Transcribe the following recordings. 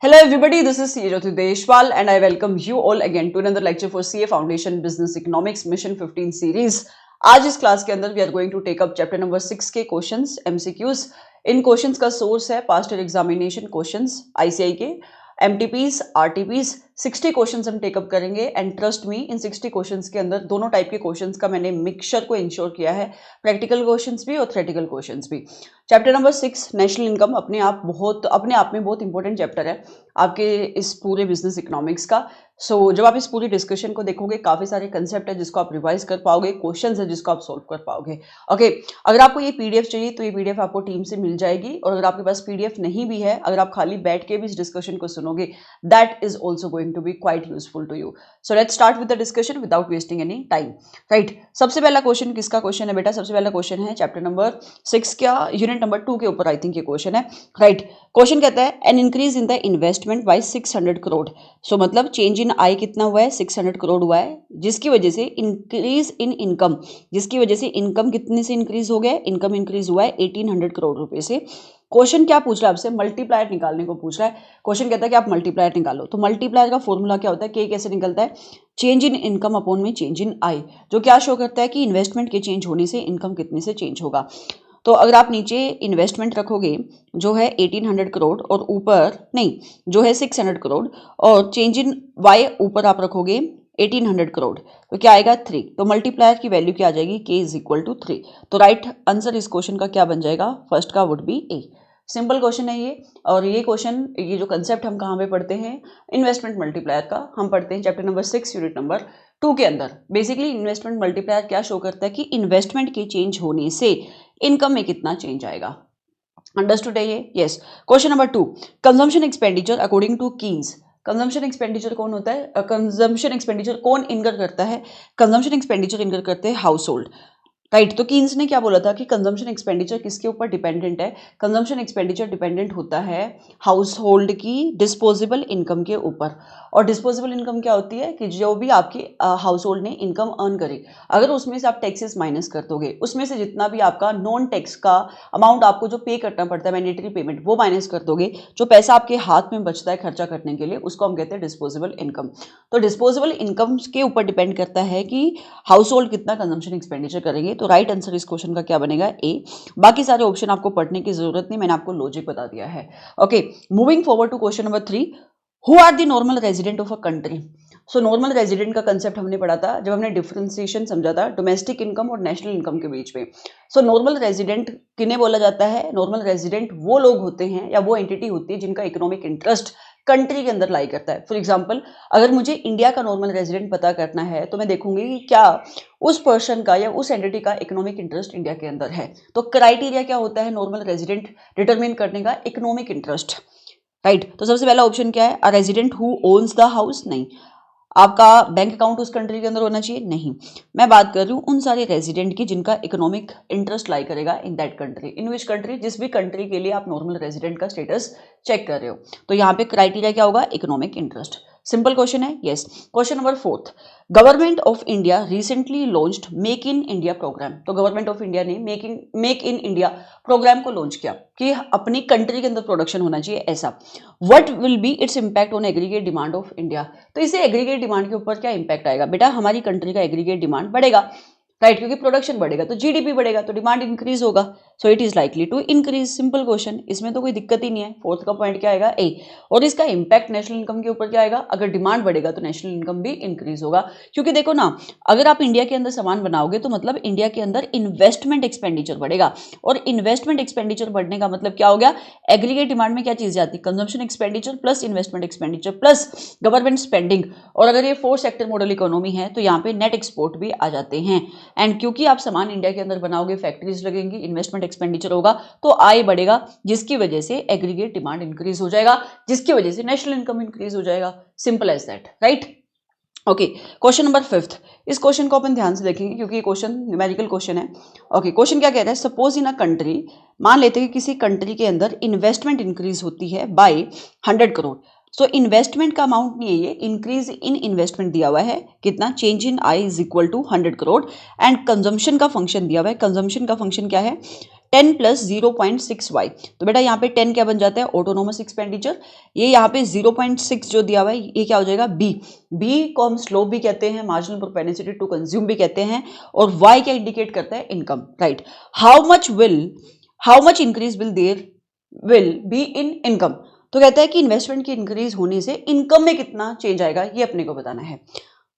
Hello everybody, this is Jyoti Deshwal and I welcome you all again to another lecture for CA Foundation Business Economics Mission 15 series. आज इस class के अंदर we are going to take up chapter number 6 के questions MCQs. इन questions का source है past year examination questions ICI के MTPs, RTPs 60 questions हम take up करेंगे and trust me in 60 questions के अंदर दोनों टाइप के क्वेश्चंस का मैंने मिक्सचर को इंश्योर किया है, प्रैक्टिकल क्वेश्चंस भी और थ्योरेटिकल क्वेश्चंस भी। चैप्टर नंबर 6 नेशनल इनकम अपने आप में बहुत इंपॉर्टेंट चैप्टर है आपके इस पूरे बिजनेस इकोनॉमिक्स का। जब आप इस पूरी डिस्कशन को देखोगे काफी सारे कंसेप्ट है जिसको आप रिवाइज कर पाओगे, क्वेश्चंस है जिसको आप सोल्व कर पाओगे। ओके, अगर आपको ये पीडीएफ चाहिए तो ये पीडीएफ आपको टीम से मिल जाएगी, और अगर आपके पास पीडीएफ नहीं भी है, अगर आप खाली बैठ के भी इस डिस्कशन को सुनोगे, that is also going to be quite useful to you. So let's start with the discussion without wasting any time. Right, सबसे पहला क्वेश्चन किसका क्वेश्चन है बेटा? सबसे पहला क्वेश्चन है चैप्टर नंबर 6 का यूनिट नंबर 2 के ऊपर आई थिंक ये क्वेश्चन है। राइट, क्वेश्चन कहता है an increase in the investment by 600 crore. So मतलब चेंज इन आई कितना हुआ है? 600 करोड़ हुआ है, जिसकी वजह से इंक्रीज इन इनकम, जिसकी वजह से इनकम कितने से इंक्रीज हो गया? इनकम इंक्रीज हुआ है 1800 करोड़ रुपए से। क्वेश्चन क्या पूछ रहा है आपसे? मल्टीप्लायर निकालने को पूछ रहा है। क्वेश्चन कहता है कि आप मल्टीप्लायर निकालो। तो मल्टीप्लायर का फॉर्मूला क्या होता है? के कैसे निकलता है? चेंज इन इनकम अपॉन में चेंज इन आई, जो क्या शो करता है कि इन्वेस्टमेंट के चेंज होने से इनकम कितने से चेंज होगा। तो अगर आप नीचे इन्वेस्टमेंट रखोगे जो है 1800 करोड़ और ऊपर नहीं जो है 600 करोड़, और चेंज इन वाई ऊपर आप रखोगे 1800 करोड़, तो क्या आएगा? 3। तो मल्टीप्लायर की वैल्यू क्या आ जाएगी? k is equal to 3। तो राइट आंसर इस क्वेश्चन का क्या बन जाएगा? फर्स्ट का would be A. Simple question है ये, और ये क्वेश्चन, ये जो कंसेप्ट हम कहाँ पे पढ़ते हैं? इन्वेस्टमेंट मल्टीप्लायर का हम पढ़ते हैं चैप्टर नंबर 6 यूनिट नंबर 2 के अंदर। बेसिकली इन्वेस्टमेंट मल्टीप्लायर क्या शो करता है कि इन्वेस्टमेंट के चेंज होने से इनकम में कितना चेंज आएगा। अंडरस्टूड है ये? Yes. Question number 2, consumption expenditure according to Keynes. Consumption expenditure कौन होता है? कंजम्पशन एक्सपेंडिचर कौन इनकर करता है? कंजम्पशन एक्सपेंडिचर इनकर करते हैं हाउस होल्ड। राइट, तो कीन्स ने क्या बोला था कि कंजम्पशन एक्सपेंडिचर किसके ऊपर डिपेंडेंट है? कंजम्पशन एक्सपेंडिचर डिपेंडेंट होता है हाउस होल्ड की डिस्पोजेबल इनकम के ऊपर। और डिस्पोजेबल इनकम क्या होती है? कि जो भी आपकी हाउस होल्ड ने इनकम अर्न करे, अगर उसमें से आप टैक्सेस माइनस कर दोगे, उसमें से जितना भी आपका नॉन टैक्स का अमाउंट आपको जो पे करना पड़ता है मैंडेटरी पेमेंट, वो माइनस कर दोगे, जो पैसा आपके हाथ में बचता है खर्चा करने के लिए, उसको हम कहते हैं डिस्पोजेबल इनकम। तो डिस्पोजेबल इनकम के ऊपर डिपेंड करता है कि हाउस होल्ड कितना कंजम्पशन एक्सपेंडिचर करेंगे। तो राइट आंसर इस क्वेश्चन का क्या बनेगा? ए। बाकी सारे ऑप्शन आपको पढ़ने की जरूरत नहीं, मैंने आपको लॉजिक बता दिया है। Okay, moving forward to question number 3, who are the normal resident of a country. So normal resident का कंसेप्ट हमने पढ़ा था जब हमने डिफरेंशिएशन समझा था डोमेस्टिक इनकम और नेशनल इनकम के बीच में। सो नॉर्मल रेजिडेंट किन्हें बोला जाता है? नॉर्मल रेजिडेंट वो लोग होते हैं या वो एंटिटी होती है जिनका इकोनॉमिक इंटरेस्ट कंट्री के अंदर लाई करता है। फॉर एग्जाम्पल, अगर मुझे इंडिया का नॉर्मल रेजिडेंट पता करना है तो मैं देखूंगी कि क्या उस पर्सन का या उस एंटिटी का इकोनॉमिक इंटरेस्ट इंडिया के अंदर है। तो क्राइटेरिया क्या होता है नॉर्मल रेजिडेंट डिटरमिन करने का? Economic interest. राइट, तो सबसे पहला ऑप्शन क्या है? A resident who owns the house. नहीं। आपका बैंक अकाउंट उस कंट्री के अंदर होना चाहिए? नहीं। मैं बात कर रही हूँ उन सारे रेजिडेंट की जिनका इकोनॉमिक इंटरेस्ट लाई करेगा in that country. In which country? जिस भी कंट्री के लिए आप नॉर्मल रेजिडेंट का स्टेटस चेक कर रहे हो। तो यहाँ पे क्राइटेरिया क्या होगा? Economic interest. सिंपल क्वेश्चन है। Yes. Question number 4, government of India recently launched make in India program. तो गवर्नमेंट ऑफ इंडिया ने मेक इन इंडिया प्रोग्राम को लॉन्च किया कि अपनी कंट्री के अंदर प्रोडक्शन होना चाहिए ऐसा। What will be it's impact on aggregate demand of India. तो इसे एग्रीगेट डिमांड के ऊपर क्या इंपैक्ट आएगा? बेटा हमारी कंट्री का एग्रीगेट डिमांड बढ़ेगा। राइट, क्योंकि प्रोडक्शन बढ़ेगा तो जीडीपी बढ़ेगा, तो डिमांड इंक्रीज होगा। So it is likely to increase. Simple question, इसमें तो कोई दिक्कत ही नहीं है। फोर्थ का पॉइंट क्या आएगा? ए। और इसका इंपैक्ट नेशनल इनकम के ऊपर क्या आएगा? अगर डिमांड बढ़ेगा तो नेशनल इनकम भी इंक्रीज होगा। क्योंकि देखो ना, अगर आप इंडिया के अंदर सामान बनाओगे तो मतलब इंडिया के अंदर इन्वेस्टमेंट एक्सपेंडिचर बढ़ेगा, और इन्वेस्टमेंट एक्सपेंडिचर बढ़ने का मतलब क्या हो गया? एग्रीगेट डिमांड में क्या चीज जाती है? Consumption expenditure plus investment expenditure plus government spending. और अगर ये 4 सेक्टर मॉडल इकोनॉमी है तो यहाँ पे नेट एक्सपोर्ट भी आ जाते हैं। एंड क्योंकि आप सामान इंडिया के अंदर बनाओगे, फैक्ट्रीज लगेंगी, इन्वेस्टमेंट एक्सपेंडिचर होगा, तो आय बढ़ेगा, जिसकी वजह से एग्रीगेट डिमांड इंक्रीज हो जाएगा, जिसकी वजह से नेशनल इनकम इंक्रीज हो जाएगा। Simple as that. Right. Okay, question number 5, इस क्वेश्चन को अपन ध्यान से देखेंगे क्योंकि ये क्वेश्चन न्यूमेरिकल क्वेश्चन है। ओके, क्वेश्चन क्या कह रहा है? सपोज इन अ कंट्री, मान लेते हैं कि किसी कंट्री के अंदर इन्वेस्टमेंट इंक्रीज होती है बाय 100 करोड़। सो इन्वेस्टमेंट का अमाउंट नहीं है ये, इंक्रीज इन इन्वेस्टमेंट दिया हुआ है कितना? Change in I is equal to 100 crore. And consumption का फंक्शन दिया हुआ है। कंजम्पशन का फंक्शन क्या है? 10 प्लस 0.6y। तो बेटा यहाँ पे 10 क्या बन जाता है, ऑटोनोमस एक्सपेंडिचर। ये यहाँ पे 0.6 जो दिया हुआ है ये क्या हो जाएगा, बी को हम स्लोप भी कहते हैं, मार्जिनल प्रोपेनिसिटी टू कंज्यूम भी कहते हैं, और y क्या इंडिकेट करता है, income, right. How much increase will be in income. तो कहता है कि इन्वेस्टमेंट की इंक्रीज होने से इनकम में कितना चेंज आएगा, ये अपने को बताना है।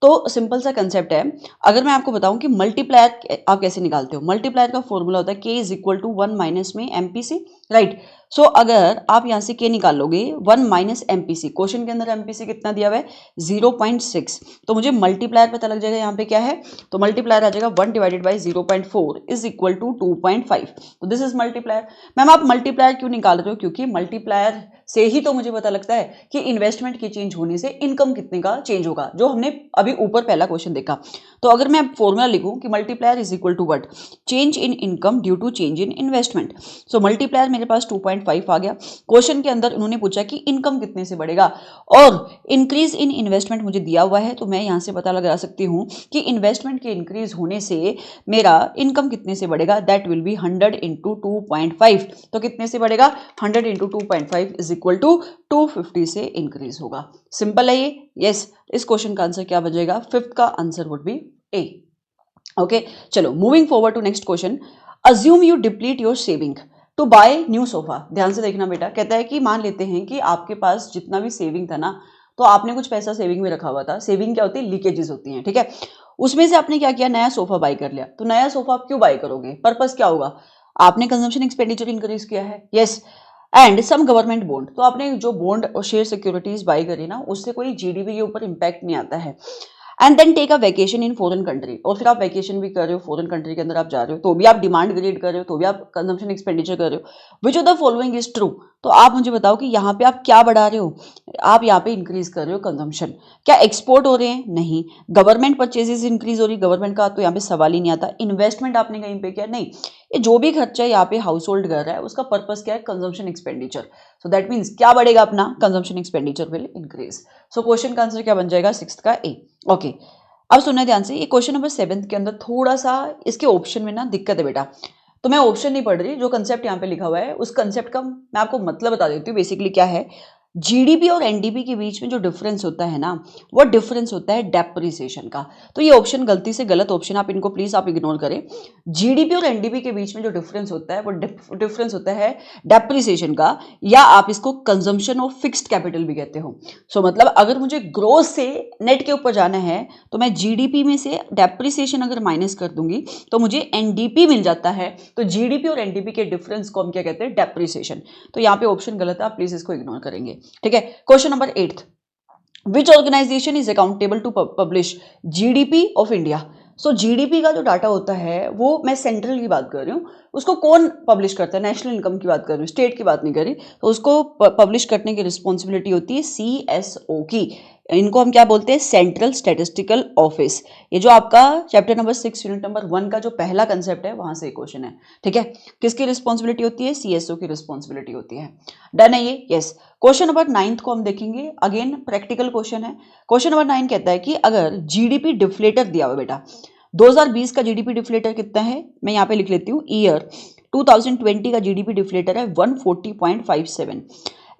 तो सिंपल सा कंसेप्ट है। अगर मैं आपको बताऊं कि मल्टीप्लायर आप कैसे निकालते हो, मल्टीप्लायर का फॉर्मूला होता है k is equal to 1 minus में MPC, राइट। सो अगर आप यहां से k निकाल लोगे 1 माइनस MPC, क्वेश्चन के अंदर MPC कितना दिया हुआ है 0.6, तो मुझे मल्टीप्लायर पता लग जाएगा यहाँ पे क्या है, तो मल्टीप्लायर आ जाएगा 1 divided by 0.4 is equal to 2.5। तो दिस इज मल्टीप्लायर। मैम आप मल्टीप्लायर क्यों निकाल रहे हो, क्योंकि मल्टीप्लायर से ही तो मुझे पता लगता है कि इन्वेस्टमेंट के चेंज होने से इनकम कितने का चेंज होगा, जो हमने अभी ऊपर पहला क्वेश्चन देखा। तो अगर मैं फॉर्मूला लिखूं कि multiplier is equal to what, change in income due to change in investment. So multiplier मेरे पास 2.5 आ गया। क्वेश्चन के अंदर उन्होंने पूछा कि इनकम कितने से बढ़ेगा, और इंक्रीज इन इन्वेस्टमेंट मुझे दिया हुआ है, तो मैं यहां से पता लगा सकती हूं कि इन्वेस्टमेंट के इंक्रीज होने से मेरा इनकम कितने से बढ़ेगा, दैट विल बी 100 इंटू 2.5। तो कितने से बढ़ेगा, 100 इंटू 2.5 इज इक्वल टू 250 से इंक्रीज होगा। सिंपल है ये, यस। इस क्वेश्चन का आंसर क्या बचेगा, फिफ्थ का answer would be a. Okay, चलो moving forward to next question. Assume you deplete your saving to buy new sofa. ध्यान से देखना बेटा, कहता है कि मान लेते हैं कि आपके पास जितना भी सेविंग था ना, तो आपने कुछ पैसा सेविंग में रखा हुआ था। सेविंग क्या होती है, लीकेजेस होती हैं, ठीक है। उसमें से आपने क्या किया, नया सोफा बाय कर लिया। तो नया सोफा आप क्यों बाय करोगे, पर्पस क्या होगा, आपने कंजम्पशन एक्सपेंडिचर इंक्रीज किया है, yes. And some government bond, तो आपने जो बॉन्ड और शेयर सिक्योरिटीज बाय करी ना, उससे कोई जीडीपी के ऊपर इंपैक्ट नहीं आता है। And then take a vacation in foreign country, और फिर आप वैकेशन भी कर रहे हो, फॉरेन कंट्री के अंदर आप जा रहे हो, तो भी आप डिमांड क्रिएट कर रहे हो, तो भी आप कंजम्पशन एक्सपेंडिचर कर रहे हो। विच of the following is true. तो आप मुझे बताओ कि यहाँ पे आप क्या बढ़ा रहे हो, आप यहाँ पे इंक्रीज कर रहे हो कंजम्पशन। क्या एक्सपोर्ट हो रहे हैं, नहीं। गवर्नमेंट परचेजेस इंक्रीज हो रही, गवर्नमेंट का तो यहाँ पे सवाल ही नहीं आता। इन्वेस्टमेंट आपने कहीं पे किया, नहीं। ये जो भी खर्चा यहाँ पे हाउस होल्ड कर रहा है, उसका पर्पस क्या है, consumption expenditure. So that means क्या बढ़ेगा अपना, consumption expenditure will increase. So question का आंसर क्या बन जाएगा, सिक्स्थ का ए। ओके, अब सुनना ध्यान से, ये क्वेश्चन नंबर 7 के अंदर थोड़ा सा इसके ऑप्शन में ना दिक्कत है बेटा। तो मैं ऑप्शन नहीं पढ़ रही, जो कंसेप्ट यहाँ पे लिखा हुआ है उस कंसेप्ट का मैं आपको मतलब बता देती हूँ। बेसिकली क्या है, जीडीपी और एनडीपी के बीच में जो डिफरेंस होता है ना, वो डिफरेंस होता है डेप्रिसिएशन का। तो ये ऑप्शन गलती से गलत ऑप्शन, आप इनको प्लीज आप इग्नोर करें। जीडीपी और एनडीपी के बीच में जो डिफरेंस होता है वो डिफरेंस होता है डेप्रिसिएशन का, या आप इसको कंजम्पशन ऑफ फिक्स्ड कैपिटल भी कहते हो। सो मतलब अगर मुझे ग्रोथ से नेट के ऊपर जाना है, तो मैं जीडीपी में से डेप्रिसिएशन अगर माइनस कर दूंगी तो मुझे एनडीपी मिल जाता है। तो जीडीपी और एनडीपी के डिफरेंस को हम क्या कहते हैं, डेप्रिसिएशन। तो यहाँ पे ऑप्शन गलत है, आप प्लीज इसको इग्नोर करेंगे, ठीक है। Question number 8, which organization is accountable to publish GDP of India. So GDP का जो डाटा होता है, वो मैं सेंट्रल की बात कर रही हूँ, उसको कौन पब्लिश करता है, नेशनल इनकम की बात कर रही हूँ, स्टेट की बात नहीं कर रही। तो उसको पब्लिश करने की रिस्पॉन्सिबिलिटी होती है सीएसओ की। इनको हम क्या बोलते हैं, सेंट्रल स्टैटिस्टिकल ऑफिस। ये जो आपका चैप्टर नंबर 6 यूनिट नंबर 1 का जो पहला कंसेप्ट है, वहां से क्वेश्चन है, ठीक है। किसकी रिस्पॉन्सिबिलिटी होती है, सीएसओ की रिस्पॉन्सिबिलिटी होती है। डन है ये, यस। क्वेश्चन नंबर 9 को हम देखेंगे, अगेन प्रैक्टिकल क्वेश्चन है। क्वेश्चन नंबर 9 कहता है कि अगर जीडीपी डिफ्लेटर दिया हुआ बेटा, 2020 का जीडीपी डिफ्लेटर कितना है, मैं यहाँ पे लिख लेती हूँ, ईयर 2020 का जीडीपी डिफ्लेटर है 140.57,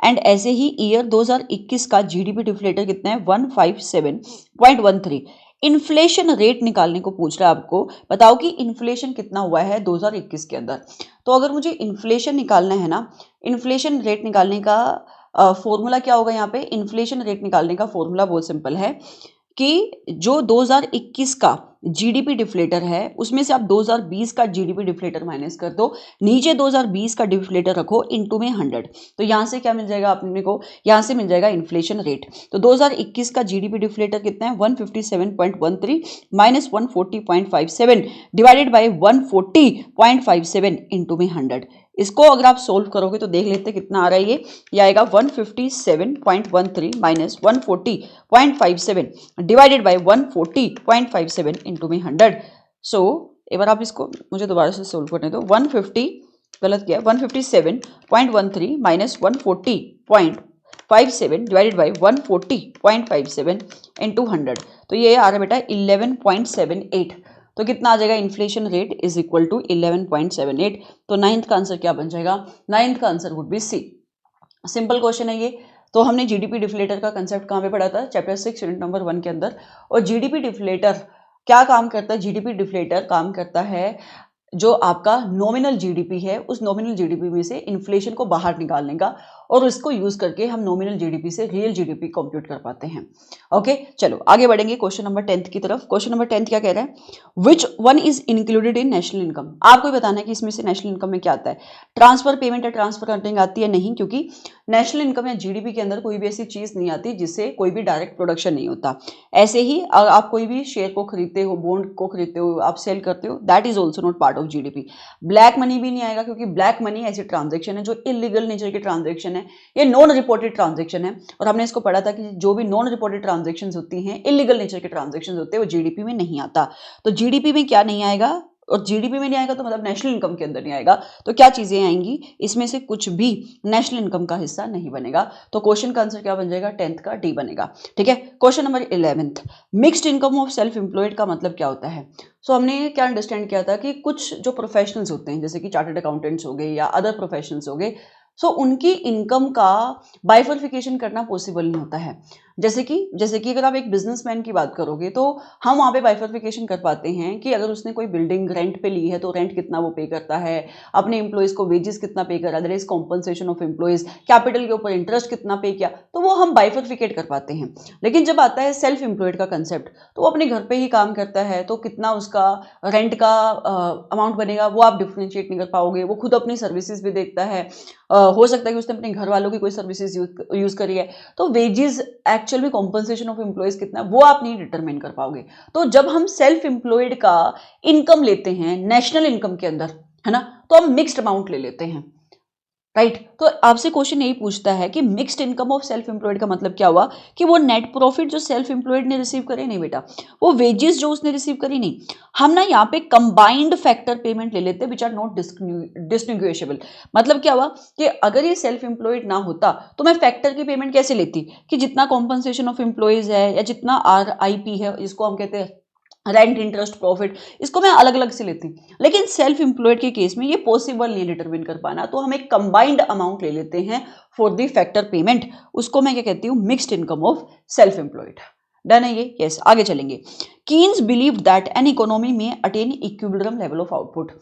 एंड ऐसे ही ईयर 2021 का जीडीपी डिफ्लेटर कितना है 157.13। इन्फ्लेशन रेट निकालने को पूछ रहा है आपको, बताओ कि इन्फ्लेशन कितना हुआ है 2021 के अंदर। तो अगर मुझे इन्फ्लेशन निकालना है ना, इन्फ्लेशन रेट निकालने का फॉर्मूला क्या होगा, यहाँ पे इन्फ्लेशन रेट निकालने का फॉर्मूला बहुत सिंपल है कि जो 2021 का जीडीपी डिफ्लेटर है, उसमें से आप 2020 का जीडीपी डिफ्लेटर माइनस कर दो, नीचे 2020 का डिफ्लेटर रखो, इनटू में 100। तो यहां से क्या मिल जाएगा अपने को, यहां से मिल जाएगा इन्फ्लेशन रेट। तो 2021 का जीडीपी डिफ्लेटर कितना है 157.13 माइनस 140.57 डिवाइडेड बाय 140.57 इनटू में 100। इसको अगर आप सोल्व करोगे तो देख लेते हैं कितना आ रहा है ये आएगा 157.13 माइनस 140.57 डिवाइडेड बाय 140.57 इंटू में 100। सो एक बार आप इसको मुझे दोबारा से सोल्व करने दो। 150 गलत किया, 157.13 माइनस 140.57 डिवाइडेड बाय 140.57 इंटू 100। तो ये आ रहा है बेटा 11.78। तो कितना आ जाएगा, inflation rate is equal to 11.78। तो 9th का आंसर क्या बन जाएगा, 9th का answer would be C. Simple question है ये। तो हमने जीडीपी डिफ्लेटर का कंसेप्ट कहाँ पे पढ़ा था, चैप्टर 6 यूनिट नंबर 1 के अंदर। और जीडीपी डिफ्लेटर क्या काम करता है, जीडीपी डिफ्लेटर काम करता है जो आपका नॉमिनल जीडीपी है, उस नॉमिनल जीडीपी में से इन्फ्लेशन को बाहर निकालने का, और इसको यूज करके हम नॉमिनल जीडीपी से रियल जीडीपी कंप्यूट कर पाते हैं। ओके, चलो आगे बढ़ेंगे क्वेश्चन नंबर 10th की तरफ। क्वेश्चन नंबर 10th क्या कह रहा है, which one is included in national income. आपको बताना है कि इसमें से नेशनल इनकम में क्या आता है। ट्रांसफर पेमेंट या ट्रांसफर अर्निंग आती है नहीं, क्योंकि नेशनल इनकम या जीडीपी के अंदर कोई भी ऐसी चीज नहीं आती जिससे कोई भी डायरेक्ट प्रोडक्शन नहीं होता। ऐसे ही अगर आप कोई भी शेयर को खरीदते हो, बॉन्ड को खरीदते हो, आप सेल करते हो, that is also not part of GDP. Black money भी नहीं आएगा, क्योंकि ब्लैक मनी ऐसी ट्रांजेक्शन है जो इलीगल नेचर की ट्रांजेक्शन है, ये नॉन रिपोर्टेड ट्रांजेक्शन है। और हमने इसको पढ़ा था कि जो भी नॉन रिपोर्टेड ट्रांजेक्शन होती हैं, इलीगल नेचर के ट्रांजेक्शन होते हैं, वो जीडीपी में नहीं आता। तो जीडीपी में क्या नहीं आएगा, और जीडीपी में नहीं आएगा तो मतलब नेशनल इनकम के अंदर नहीं आएगा। तो क्या चीजें आएंगी, इसमें से कुछ भी नेशनल इनकम का हिस्सा नहीं बनेगा। तो क्वेश्चन का आंसर क्या बन जाएगा, 10th का डी बनेगा। ठीक है, question number 11th, mixed income of self employed का मतलब क्या होता है। सो हमने क्या अंडरस्टैंड किया था कि कुछ जो प्रोफेशनल्स होते हैं, जैसे कि चार्टर्ड अकाउंटेंट्स हो गए या अदर प्रोफेशनल्स हो गए, सो उनकी इनकम का बाइफर्फिकेशन करना पॉसिबल नहीं होता है। जैसे कि अगर आप एक बिजनेसमैन की बात करोगे तो हम वहाँ पे बाइफर्फिकेशन कर पाते हैं कि अगर उसने कोई बिल्डिंग रेंट पे ली है तो रेंट कितना वो पे करता है, अपने एम्प्लॉयज को वेजेस कितना पे कर रहा है, that is compensation of employees, capital के ऊपर इंटरेस्ट कितना पे किया, तो वो हम बाइफर्फिकेट कर पाते हैं। लेकिन जब आता है सेल्फ एम्प्लॉयड का कंसेप्ट, तो वो अपने घर पे ही काम करता है, तो कितना उसका रेंट का अमाउंट बनेगा वो आप डिफ्रेंशिएट नहीं कर पाओगे। वो खुद अपनी सर्विसेज भी देखता है, हो सकता है कि उसने अपने घर वालों की कोई सर्विसेज यूज करी है, तो वेजेस एक्चुअल में कॉम्पनसेशन ऑफ एम्प्लॉयज कितना वो आप नहीं डिटरमाइन कर पाओगे। तो जब हम सेल्फ एम्प्लॉयड का इनकम लेते हैं नेशनल इनकम के अंदर, है ना, तो हम मिक्स्ड अमाउंट ले लेते हैं, राइट। तो आपसे क्वेश्चन यही पूछता है कि mixed income of self employed का मतलब क्या हुआ, कि वो नेट प्रॉफिट जो सेल्फ एम्प्लॉयड ने रिसीव करे, नहीं बेटा, वो वेजेस जो उसने रिसीव करी नहीं, हम ना यहाँ पे कंबाइंड फैक्टर पेमेंट ले लेते हैं विच आर नॉट डिस्टिंग्विशेबल। मतलब क्या हुआ कि अगर ये सेल्फ एम्प्लॉयड ना होता तो मैं फैक्टर की पेमेंट कैसे लेती, कि जितना कॉम्पनसेशन ऑफ एम्प्लॉयज है या जितना RIP है, जिसको हम कहते हैं रेंट, इंटरेस्ट, प्रॉफिट, इसको मैं अलग अलग से लेती हूँ। लेकिन सेल्फ एम्प्लॉयड के केस में ये पॉसिबल नहीं है डिटरमिन कर पाना, तो हम एक कंबाइंड अमाउंट ले लेते हैं फॉर द फैक्टर पेमेंट। उसको मैं क्या कहती हूँ, mixed income of self employed. Done है ये, यस। आगे चलेंगे। Keynes believe that an economy में attain equilibrium level of output.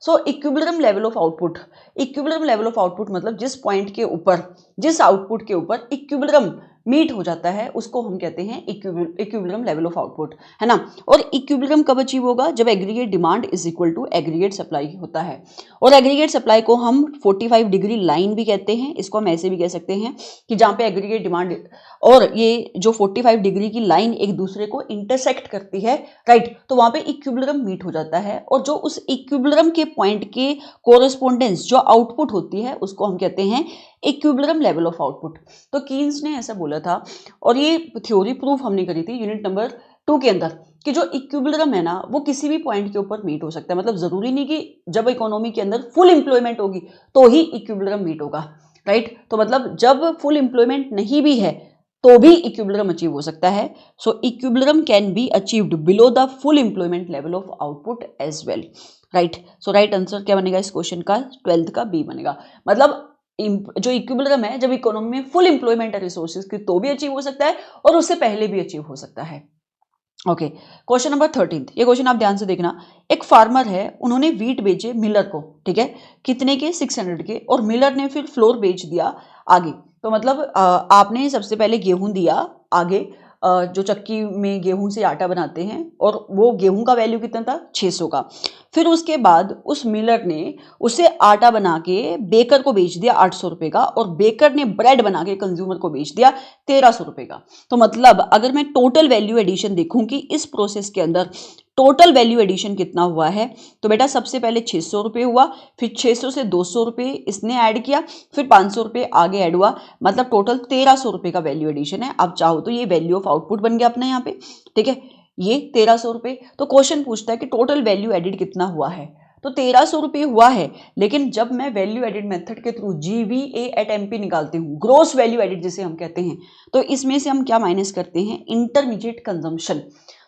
So equilibrium level of output, equilibrium level of output मतलब जिस पॉइंट के ऊपर, जिस आउटपुट के ऊपर इक्विलिब्रियम मीट हो जाता है, उसको हम कहते हैं इक्विलिब्रियम लेवल ऑफ आउटपुट, है ना। और इक्विलिब्रियम कब अचीव होगा, जब aggregate demand is equal to aggregate supply होता है। और एग्रीगेट सप्लाई को हम 45 डिग्री लाइन भी कहते हैं, इसको हम ऐसे भी कह सकते हैं कि जहाँ पे एग्रीगेट डिमांड और ये जो 45 डिग्री की लाइन एक दूसरे को इंटरसेक्ट करती है, राइट, तो वहाँ पे इक्विलिब्रियम मीट हो जाता है। और जो उस इक्विलिब्रियम के पॉइंट के कोरेस्पोंडेंस जो आउटपुट होती है, उसको हम कहते हैं इक्विलिब्रियम लेवल ऑफ आउटपुट। तो कीन्स ने ऐसा बोला था, और ये थ्योरी प्रूफ हमने करी थी यूनिट नंबर 2 के अंदर, कि जो इक्विलिब्रियम है ना, वो किसी भी पॉइंट के ऊपर मीट हो सकता है। मतलब जरूरी नहीं कि जब इकोनॉमी के अंदर फुल एम्प्लॉयमेंट होगी तो ही इक्विलिब्रियम मीट होगा, राइट। तो मतलब जब फुल एम्प्लॉयमेंट नहीं भी है तो भी इक्विलिब्रियम अचीव हो सकता है। So equilibrium can be achieved below the full employment level of output as well, right. So right answer क्या बनेगा इस क्वेश्चन का, 12th का बी बनेगा। मतलब जो इक्विलिब्रियम है, जब इकोनॉमी में फुल एम्प्लॉयमेंट है रिसोर्सेज की, तो भी अचीव हो सकता है और उससे पहले भी अचीव हो सकता है। ओके, क्वेश्चन नंबर 13, ये क्वेश्चन आप ध्यान से देखना। एक फार्मर है, उन्होंने वीट बेचे मिलर को, ठीक है, कितने के, 600 के, और मिलर ने फिर फ्लोर बेच दिया आगे। तो मतलब आपने सबसे पहले गेहूं दिया आगे, जो चक्की में गेहूं से आटा बनाते हैं, और वो गेहूं का वैल्यू कितना था, 600 का। फिर उसके बाद उस मिलर ने उसे आटा बना के बेकर को बेच दिया 800 रुपये का, और बेकर ने ब्रेड बना के कंज्यूमर को बेच दिया 1300 रुपये का। तो मतलब अगर मैं टोटल वैल्यू एडिशन देखूं कि इस प्रोसेस के अंदर टोटल वैल्यू एडिशन कितना हुआ है, तो बेटा सबसे पहले 600 रुपये हुआ, फिर 600 से 200 रुपये इसने ऐड किया, फिर 500 रुपये आगे ऐड हुआ, मतलब टोटल 1300 रुपये का वैल्यू एडिशन है। आप चाहो तो ये वैल्यू ऑफ आउटपुट बन गया अपना यहाँ पे, ठीक है, ये 1300 रुपये। तो क्वेश्चन पूछता है कि टोटल वैल्यू एडिड कितना हुआ है, तो 1300 रुपये हुआ है, लेकिन जब मैं वैल्यू एडिड मेथड के थ्रू GVA एट MP निकालती हूँ, ग्रोस वैल्यू एडिड जिसे हम कहते हैं, तो इसमें से हम क्या माइनस करते हैं, इंटरमीडिएट कंजम्पशन।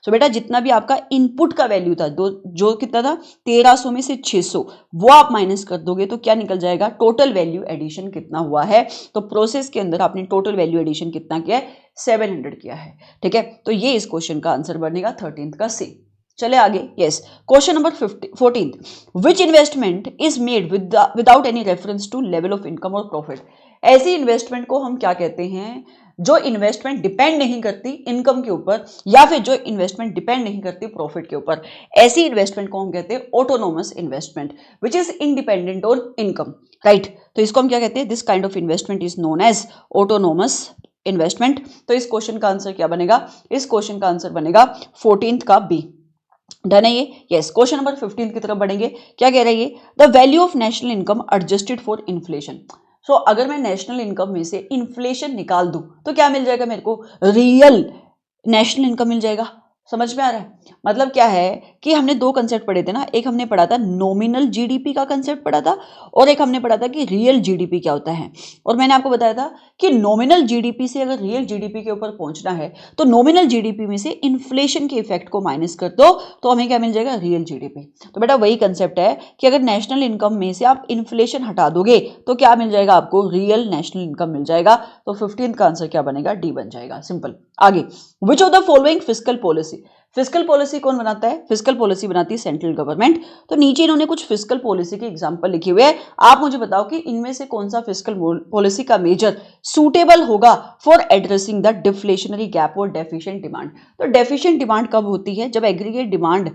सो बेटा जितना भी आपका इनपुट का वैल्यू था, जो कितना था 1300 में से 600, वो आप माइनस कर दोगे तो क्या निकल जाएगा, टोटल वैल्यू एडिशन कितना हुआ है। तो प्रोसेस के अंदर आपने टोटल वैल्यू एडिशन कितना किया है, 700 किया है। ठीक है, तो ये इस क्वेश्चन का आंसर बनेगा 13th का सी। चले आगे। Yes, question number 14th, which investment is made without any reference to level of income और प्रॉफिट। ऐसी इन्वेस्टमेंट को हम क्या कहते हैं, जो इन्वेस्टमेंट डिपेंड नहीं करती इनकम के ऊपर, या फिर जो इन्वेस्टमेंट डिपेंड नहीं करती प्रॉफिट के ऊपर। ऐसी इन्वेस्टमेंट को हम कहते हैं autonomous investment, which is independent on income, right. तो इसको हम क्या कहते हैं, this kind of investment is known as autonomous investment. तो इस क्वेश्चन का आंसर क्या बनेगा, इस क्वेश्चन का आंसर बनेगा 14th का बी। डन है ये। यस, क्वेश्चन नंबर 15 की तरफ बढ़ेंगे। क्या कह रही है, the value of national income adjusted for inflation. So अगर मैं नेशनल इनकम में से इन्फ्लेशन निकाल दूं तो क्या मिल जाएगा मेरे को, रियल नेशनल इनकम मिल जाएगा। समझ में आ रहा है, मतलब क्या है कि हमने दो कंसेप्ट पढ़े थे ना, एक हमने पढ़ा था नॉमिनल जीडीपी का कंसेप्ट पढ़ा था, और एक हमने पढ़ा था कि रियल जीडीपी क्या होता है। और मैंने आपको बताया था कि नॉमिनल जीडीपी से अगर रियल जीडीपी के ऊपर पहुंचना है तो नॉमिनल जीडीपी में से इन्फ्लेशन के इफेक्ट को माइनस कर दो तो हमें क्या मिल जाएगा, रियल जीडीपी। तो बेटा वही कंसेप्ट है कि अगर नेशनल इनकम में से आप इन्फ्लेशन हटा दोगे तो क्या मिल जाएगा आपको, रियल नेशनल इनकम मिल जाएगा। तो 15th का आंसर क्या बनेगा, डी बन जाएगा। सिंपल। आगे, विच of the following fiscal policy. Fiscal policy कौन बनाता है, फिस्कल पॉलिसी बनाती है सेंट्रल गवर्नमेंट। तो नीचे इन्होंने कुछ फिस्कल पॉलिसी के एग्जांपल लिखे हुए हैं, आप मुझे बताओ कि इनमें से कौन सा फिस्कल पॉलिसी का मेजर सूटेबल होगा for addressing the deflationary gap और डेफिशिएंट डिमांड। तो डेफिशिएंट डिमांड कब होती है, जब एग्रीगेट डिमांड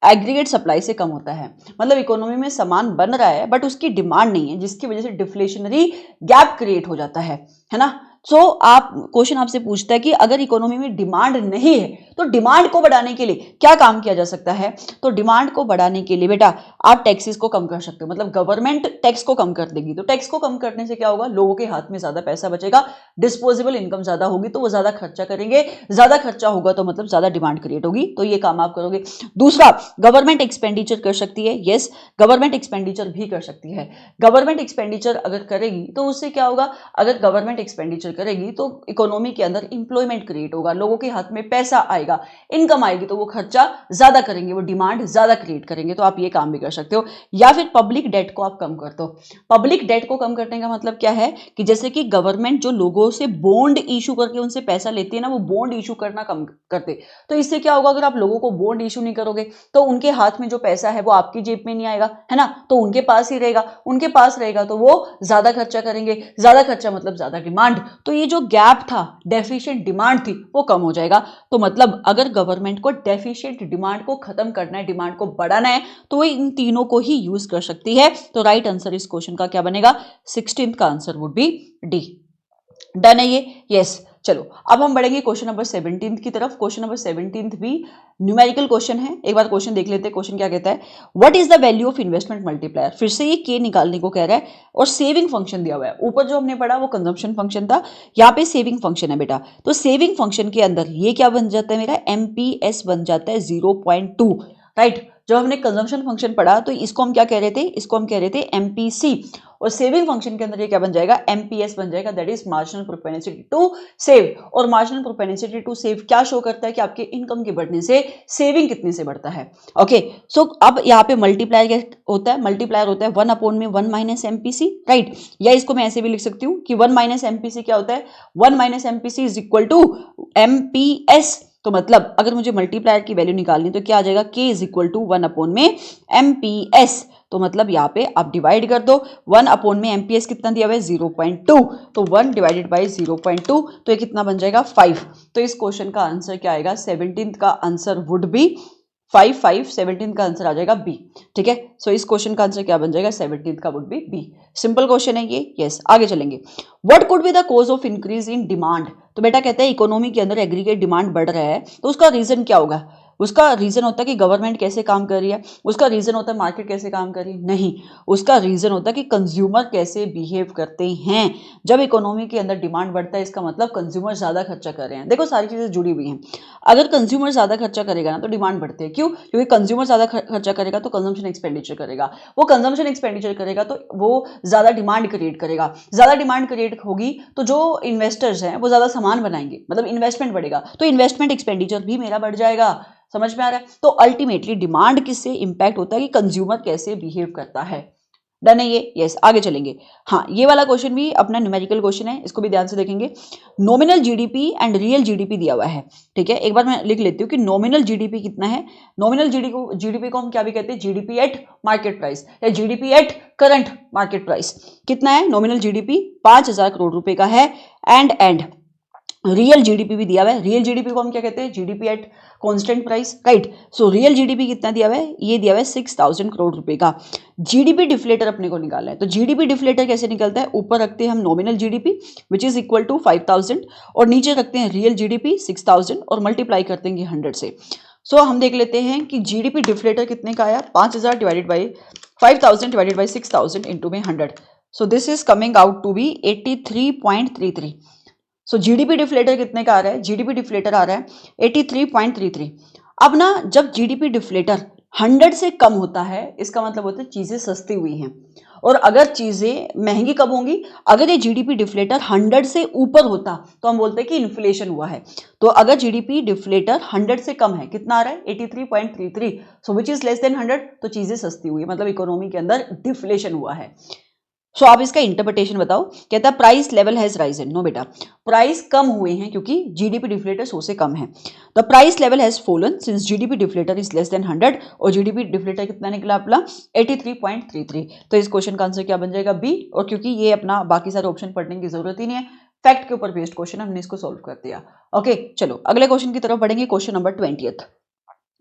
एग्रीगेट सप्लाई से कम होता है, मतलब इकोनॉमी में सामान बन रहा है बट उसकी डिमांड नहीं है, जिसकी वजह से डिफ्लेशनरी गैप क्रिएट हो जाता है ना। सो आप क्वेश्चन आपसे पूछता है कि अगर इकोनॉमी में डिमांड नहीं है तो डिमांड को बढ़ाने के लिए क्या काम किया जा सकता है। तो डिमांड को बढ़ाने के लिए बेटा आप टैक्सेस को कम कर सकते हो, मतलब गवर्नमेंट टैक्स को कम कर देगी। तो टैक्स को कम करने से क्या होगा, लोगों के हाथ में ज्यादा पैसा बचेगा, डिस्पोजेबल इनकम ज्यादा होगी तो वो ज्यादा खर्चा करेंगे, ज्यादा खर्चा होगा तो मतलब ज्यादा डिमांड क्रिएट होगी, तो ये काम आप करोगे। दूसरा, गवर्नमेंट एक्सपेंडिचर कर सकती है। यस, गवर्नमेंट एक्सपेंडिचर भी कर सकती है। गवर्नमेंट एक्सपेंडिचर अगर करेगी तो उससे क्या होगा, अगर गवर्नमेंट एक्सपेंडिचर करेगी तो इकोनॉमी के अंदर इंप्लॉयमेंट क्रिएट होगा, लोगों के हाथ में पैसा आएगा, इनकम आएगी, तो वो खर्चा ज्यादा करेंगे, वो डिमांड ज्यादा क्रिएट करेंगे। तो आप ये काम भी कर सकते हो। या फिर पब्लिक डेट को आप कम कर दो। पब्लिक डेट को कम करने का मतलब क्या है कि जैसे कि गवर्नमेंट जो लोगों से बॉन्ड इशू करके उनसे पैसा लेती है ना, वो बॉन्ड इशू करना कम करते। तो इससे क्या होगा, अगर आप लोगों को बॉन्ड इशू नहीं करोगे तो उनके हाथ में जो पैसा है वो आपकी जेब में नहीं आएगा, है ना, तो उनके पास ही रहेगा, उनके पास रहेगा तो वो ज्यादा खर्चा करेंगे, ज्यादा खर्चा मतलब ज्यादा डिमांड। तो ये जो गैप था, डेफिशिएंट डिमांड थी, वो कम हो जाएगा। तो मतलब अगर गवर्नमेंट को डेफिशिएंट डिमांड को खत्म करना है, डिमांड को बढ़ाना है, तो वो इन तीनों को ही यूज कर सकती है। तो राइट आंसर इस क्वेश्चन का क्या बनेगा, 16th का answer would B D. Done है ये। यस, चलो अब हम बढ़ेंगे क्वेश्चन नंबर 17 की तरफ। क्वेश्चन नंबर 17 भी न्यूमेरिकल क्वेश्चन है। एक बार क्वेश्चन देख लेते हैं। क्वेश्चन क्या कहता है, what is the value of investment multiplier. फिर से ये के निकालने को कह रहा है और सेविंग फंक्शन दिया हुआ है। ऊपर जो हमने पढ़ा वो कंजम्पशन फंक्शन था, यहाँ पे सेविंग फंक्शन है बेटा। तो सेविंग फंक्शन के अंदर ये क्या बन जाता है, मेरा एमपीएस बन जाता है 0.2, राइट। जब हमने कंजम्पशन फंक्शन पढ़ा तो इसको हम क्या कह रहे थे, इसको हम कह रहे थे एमपीसी, और सेविंग फंक्शन के अंदर ये क्या बन जाएगा, एमपीएस बन जाएगा, that is marginal propensity to save. और मार्जिनल प्रोपेंसिटी टू सेव क्या शो करता है कि आपके इनकम के बढ़ने से सेविंग कितने से बढ़ता है। ओके, सो अब यहाँ पे मल्टीप्लायर क्या होता है, मल्टीप्लायर होता है 1 अपॉन में 1 माइनस एमपीसी, राइट। या इसको मैं ऐसे भी लिख सकती हूँ कि 1 माइनस एमपीसी क्या होता है, 1 minus MPC is equal to MPS. तो मतलब अगर मुझे मल्टीप्लायर की वैल्यू निकालनी तो क्या आ जाएगा, k is equal to 1 upon में एमपीएस। तो मतलब यहाँ पे आप डिवाइड कर दो, 1 अपॉन में एमपीएस कितना दिया हुआ है 0.2, तो 1 डिवाइडेड बाई 0.2, तो ये कितना बन जाएगा 5। तो इस क्वेश्चन का आंसर क्या आएगा, 17th का आंसर वुड बी 5, 17th का आंसर आ जाएगा बी। ठीक है, सो इस क्वेश्चन का आंसर क्या बन जाएगा, 17th का would be B. Simple question है ये। यस, आगे चलेंगे। What could be the cause of increase in demand. तो बेटा कहते हैं इकोनॉमी के अंदर एग्रीगेट डिमांड बढ़ रहा है तो उसका रीजन क्या होगा। उसका रीजन होता है कि गवर्नमेंट कैसे काम कर रही है, उसका रीजन होता है मार्केट कैसे काम कर रही है, नहीं, उसका रीजन होता है कि कंज्यूमर कैसे बिहेव करते हैं। जब इकोनॉमी के अंदर डिमांड बढ़ता है इसका मतलब कंज्यूमर ज्यादा खर्चा कर रहे हैं। देखो सारी चीजें जुड़ी हुई हैं। अगर कंज्यूमर ज्यादा खर्चा करेगा ना तो डिमांड बढ़ती है। क्यों? क्योंकि कंज्यूमर ज्यादा खर्चा करेगा तो कंजम्पशन एक्सपेंडिचर करेगा, वो कंजम्पशन एक्सपेंडिचर करेगा तो वो ज्यादा डिमांड क्रिएट करेगा, ज्यादा डिमांड क्रिएट होगी तो जो इन्वेस्टर्स हैं वो ज्यादा सामान बनाएंगे, मतलब इन्वेस्टमेंट बढ़ेगा, तो इन्वेस्टमेंट एक्सपेंडिचर भी मेरा बढ़ जाएगा। समझ में आ रहा है? तो अल्टीमेटली डिमांड किससे इंपैक्ट होता है कि कंज्यूमर कैसे बिहेव करता है। डन है ये? यस, आगे चलेंगे। हाँ, ये वाला क्वेश्चन भी अपना न्यूमेरिकल क्वेश्चन है, इसको भी ध्यान से देखेंगे। Nominal GDP and real GDP दिया हुआ है, ठीक है। एक बार मैं लिख लेती हूँ कि नॉमिनल जीडीपी कितना है। नॉमिनल जीडीपी को हम क्या भी कहते हैं? जीडीपी एट मार्केट प्राइस या GDP at current market price. कितना है नॉमिनल जीडीपी? 5,000 करोड़ रुपए का है। एंड रियल जीडीपी भी दिया हुआ है। रियल जीडीपी को हम क्या कहते हैं? GDP at constant price, right. So real GDP कितना दिया हुआ है? ये दिया हुआ है 6,000 करोड़ रुपए का। जीडीपी डिफ्लेटर अपने को निकालना है, तो जीडीपी डिफ्लेटर कैसे निकलता है? ऊपर रखते हैं हम nominal GDP which is equal to 5,000 और नीचे रखते हैं रियल जीडीपी 6,000 और मल्टीप्लाई करते हैं 100 से। सो हम देख लेते हैं कि जीडीपी डिफ्लेटर कितने का आया? 5,000 divided by 5,000 divided by 6,000 into में 100। So this is coming out to be 83.33। So GDP deflator कितने का आ रहा है? जीडीपी डिफ्लेटर आ रहा है 83.33। अब ना जब जीडीपी डिफ्लेटर 100 से कम होता है इसका मतलब होता है चीजें सस्ती हुई हैं। और अगर चीजें महंगी कब होंगी? अगर ये जीडीपी डिफ्लेटर 100 से ऊपर होता तो हम बोलते हैं कि इन्फ्लेशन हुआ है। तो अगर जीडीपी डिफ्लेटर 100 से कम है, कितना आ रहा है? 83.33, सो विच इज लेस देन 100, तो चीजें सस्ती हुई है, मतलब इकोनॉमी के अंदर डिफ्लेशन हुआ है। सो आप इसका इंटरप्रिटेशन बताओ। कहता है price level has risen. No बेटा, प्राइस कम हुए हैं क्योंकि जीडीपी डिफ्लेटर 100 से कम है। The price level has fallen since GDP deflator is less than 100 और जीडीपी डिफ्लेटर कितना निकला अपना? 83.33। तो इस क्वेश्चन का आंसर क्या बन जाएगा? बी। और क्योंकि ये अपना बाकी सारे ऑप्शन पढ़ने की जरूरत ही नहीं है, फैक्ट के ऊपर बेस्ड क्वेश्चन, हमने इसको सोल्व कर दिया। ओके, चलो अगले क्वेश्चन की तरफ बढ़ेंगे। क्वेश्चन नंबर 20th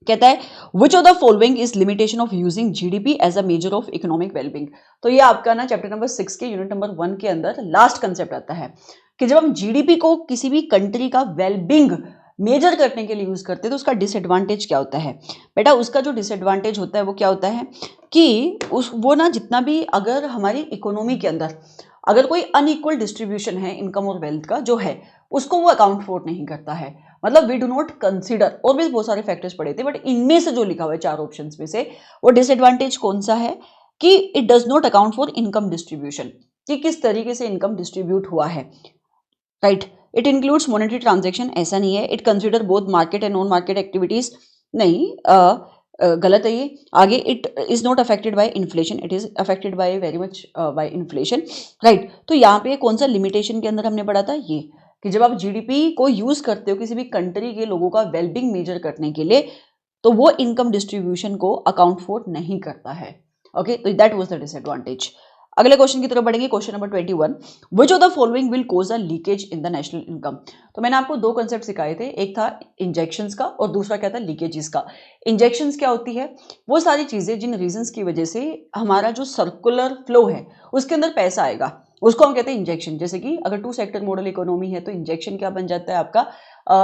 कहता है which of the following is limitation of using GDP as a measure of economic wellbeing. तो ये आपका ना चैप्टर नंबर 6 के यूनिट नंबर 1 के अंदर लास्ट कंसेप्ट आता है कि जब हम जीडीपी को किसी भी कंट्री का वेलबींग मेजर करने के लिए यूज करते हैं तो उसका डिसएडवांटेज क्या होता है। बेटा उसका जो डिसएडवांटेज होता है वो क्या होता है कि वो ना जितना भी अगर हमारी इकोनॉमी के अंदर अगर कोई अनइक्वल डिस्ट्रीब्यूशन है इनकम और वेल्थ का जो है उसको वो अकाउंट फॉर नहीं करता है। मतलब वी डू नॉट कंसीडर, और भी बहुत सारे फैक्टर्स पड़े थे बट इनमें से जो लिखा हुआ है 4 ऑप्शंस में से वो डिसएडवांटेज कौन सा है कि it does not account for income distribution, कि किस तरीके से इनकम डिस्ट्रीब्यूट हुआ है, right. It includes monetary transaction, ऐसा नहीं है। It consider both market and non market activities, नहीं, गलत है ये। आगे it is not affected by inflation, it is affected by very much by inflation, right. तो यहाँ पे कौन सा लिमिटेशन के अंदर हमने पढ़ा था ये कि जब आप जीडीपी को यूज करते हो किसी भी कंट्री के लोगों का वेलबींग मेजर करने के लिए तो वो इनकम डिस्ट्रीब्यूशन को अकाउंट फॉर नहीं करता है। ओके, तो दैट वाज द डिसएडवांटेज। अगले क्वेश्चन की तरफ बढ़ेंगे। Question number 21, which of the following will cause a leakage in the national income. तो मैंने आपको 2 कंसेप्ट सिखाए थे, एक था इंजेक्शंस का और दूसरा क्या था? लीकेजेस का। इंजेक्शंस क्या होती है? वो सारी चीजें जिन रीजंस की वजह से हमारा जो सर्कुलर फ्लो है उसके अंदर पैसा आएगा, उसको हम कहते हैं इंजेक्शन। जैसे कि अगर 2 सेक्टर मॉडल इकोनॉमी है तो इंजेक्शन क्या बन जाता है आपका?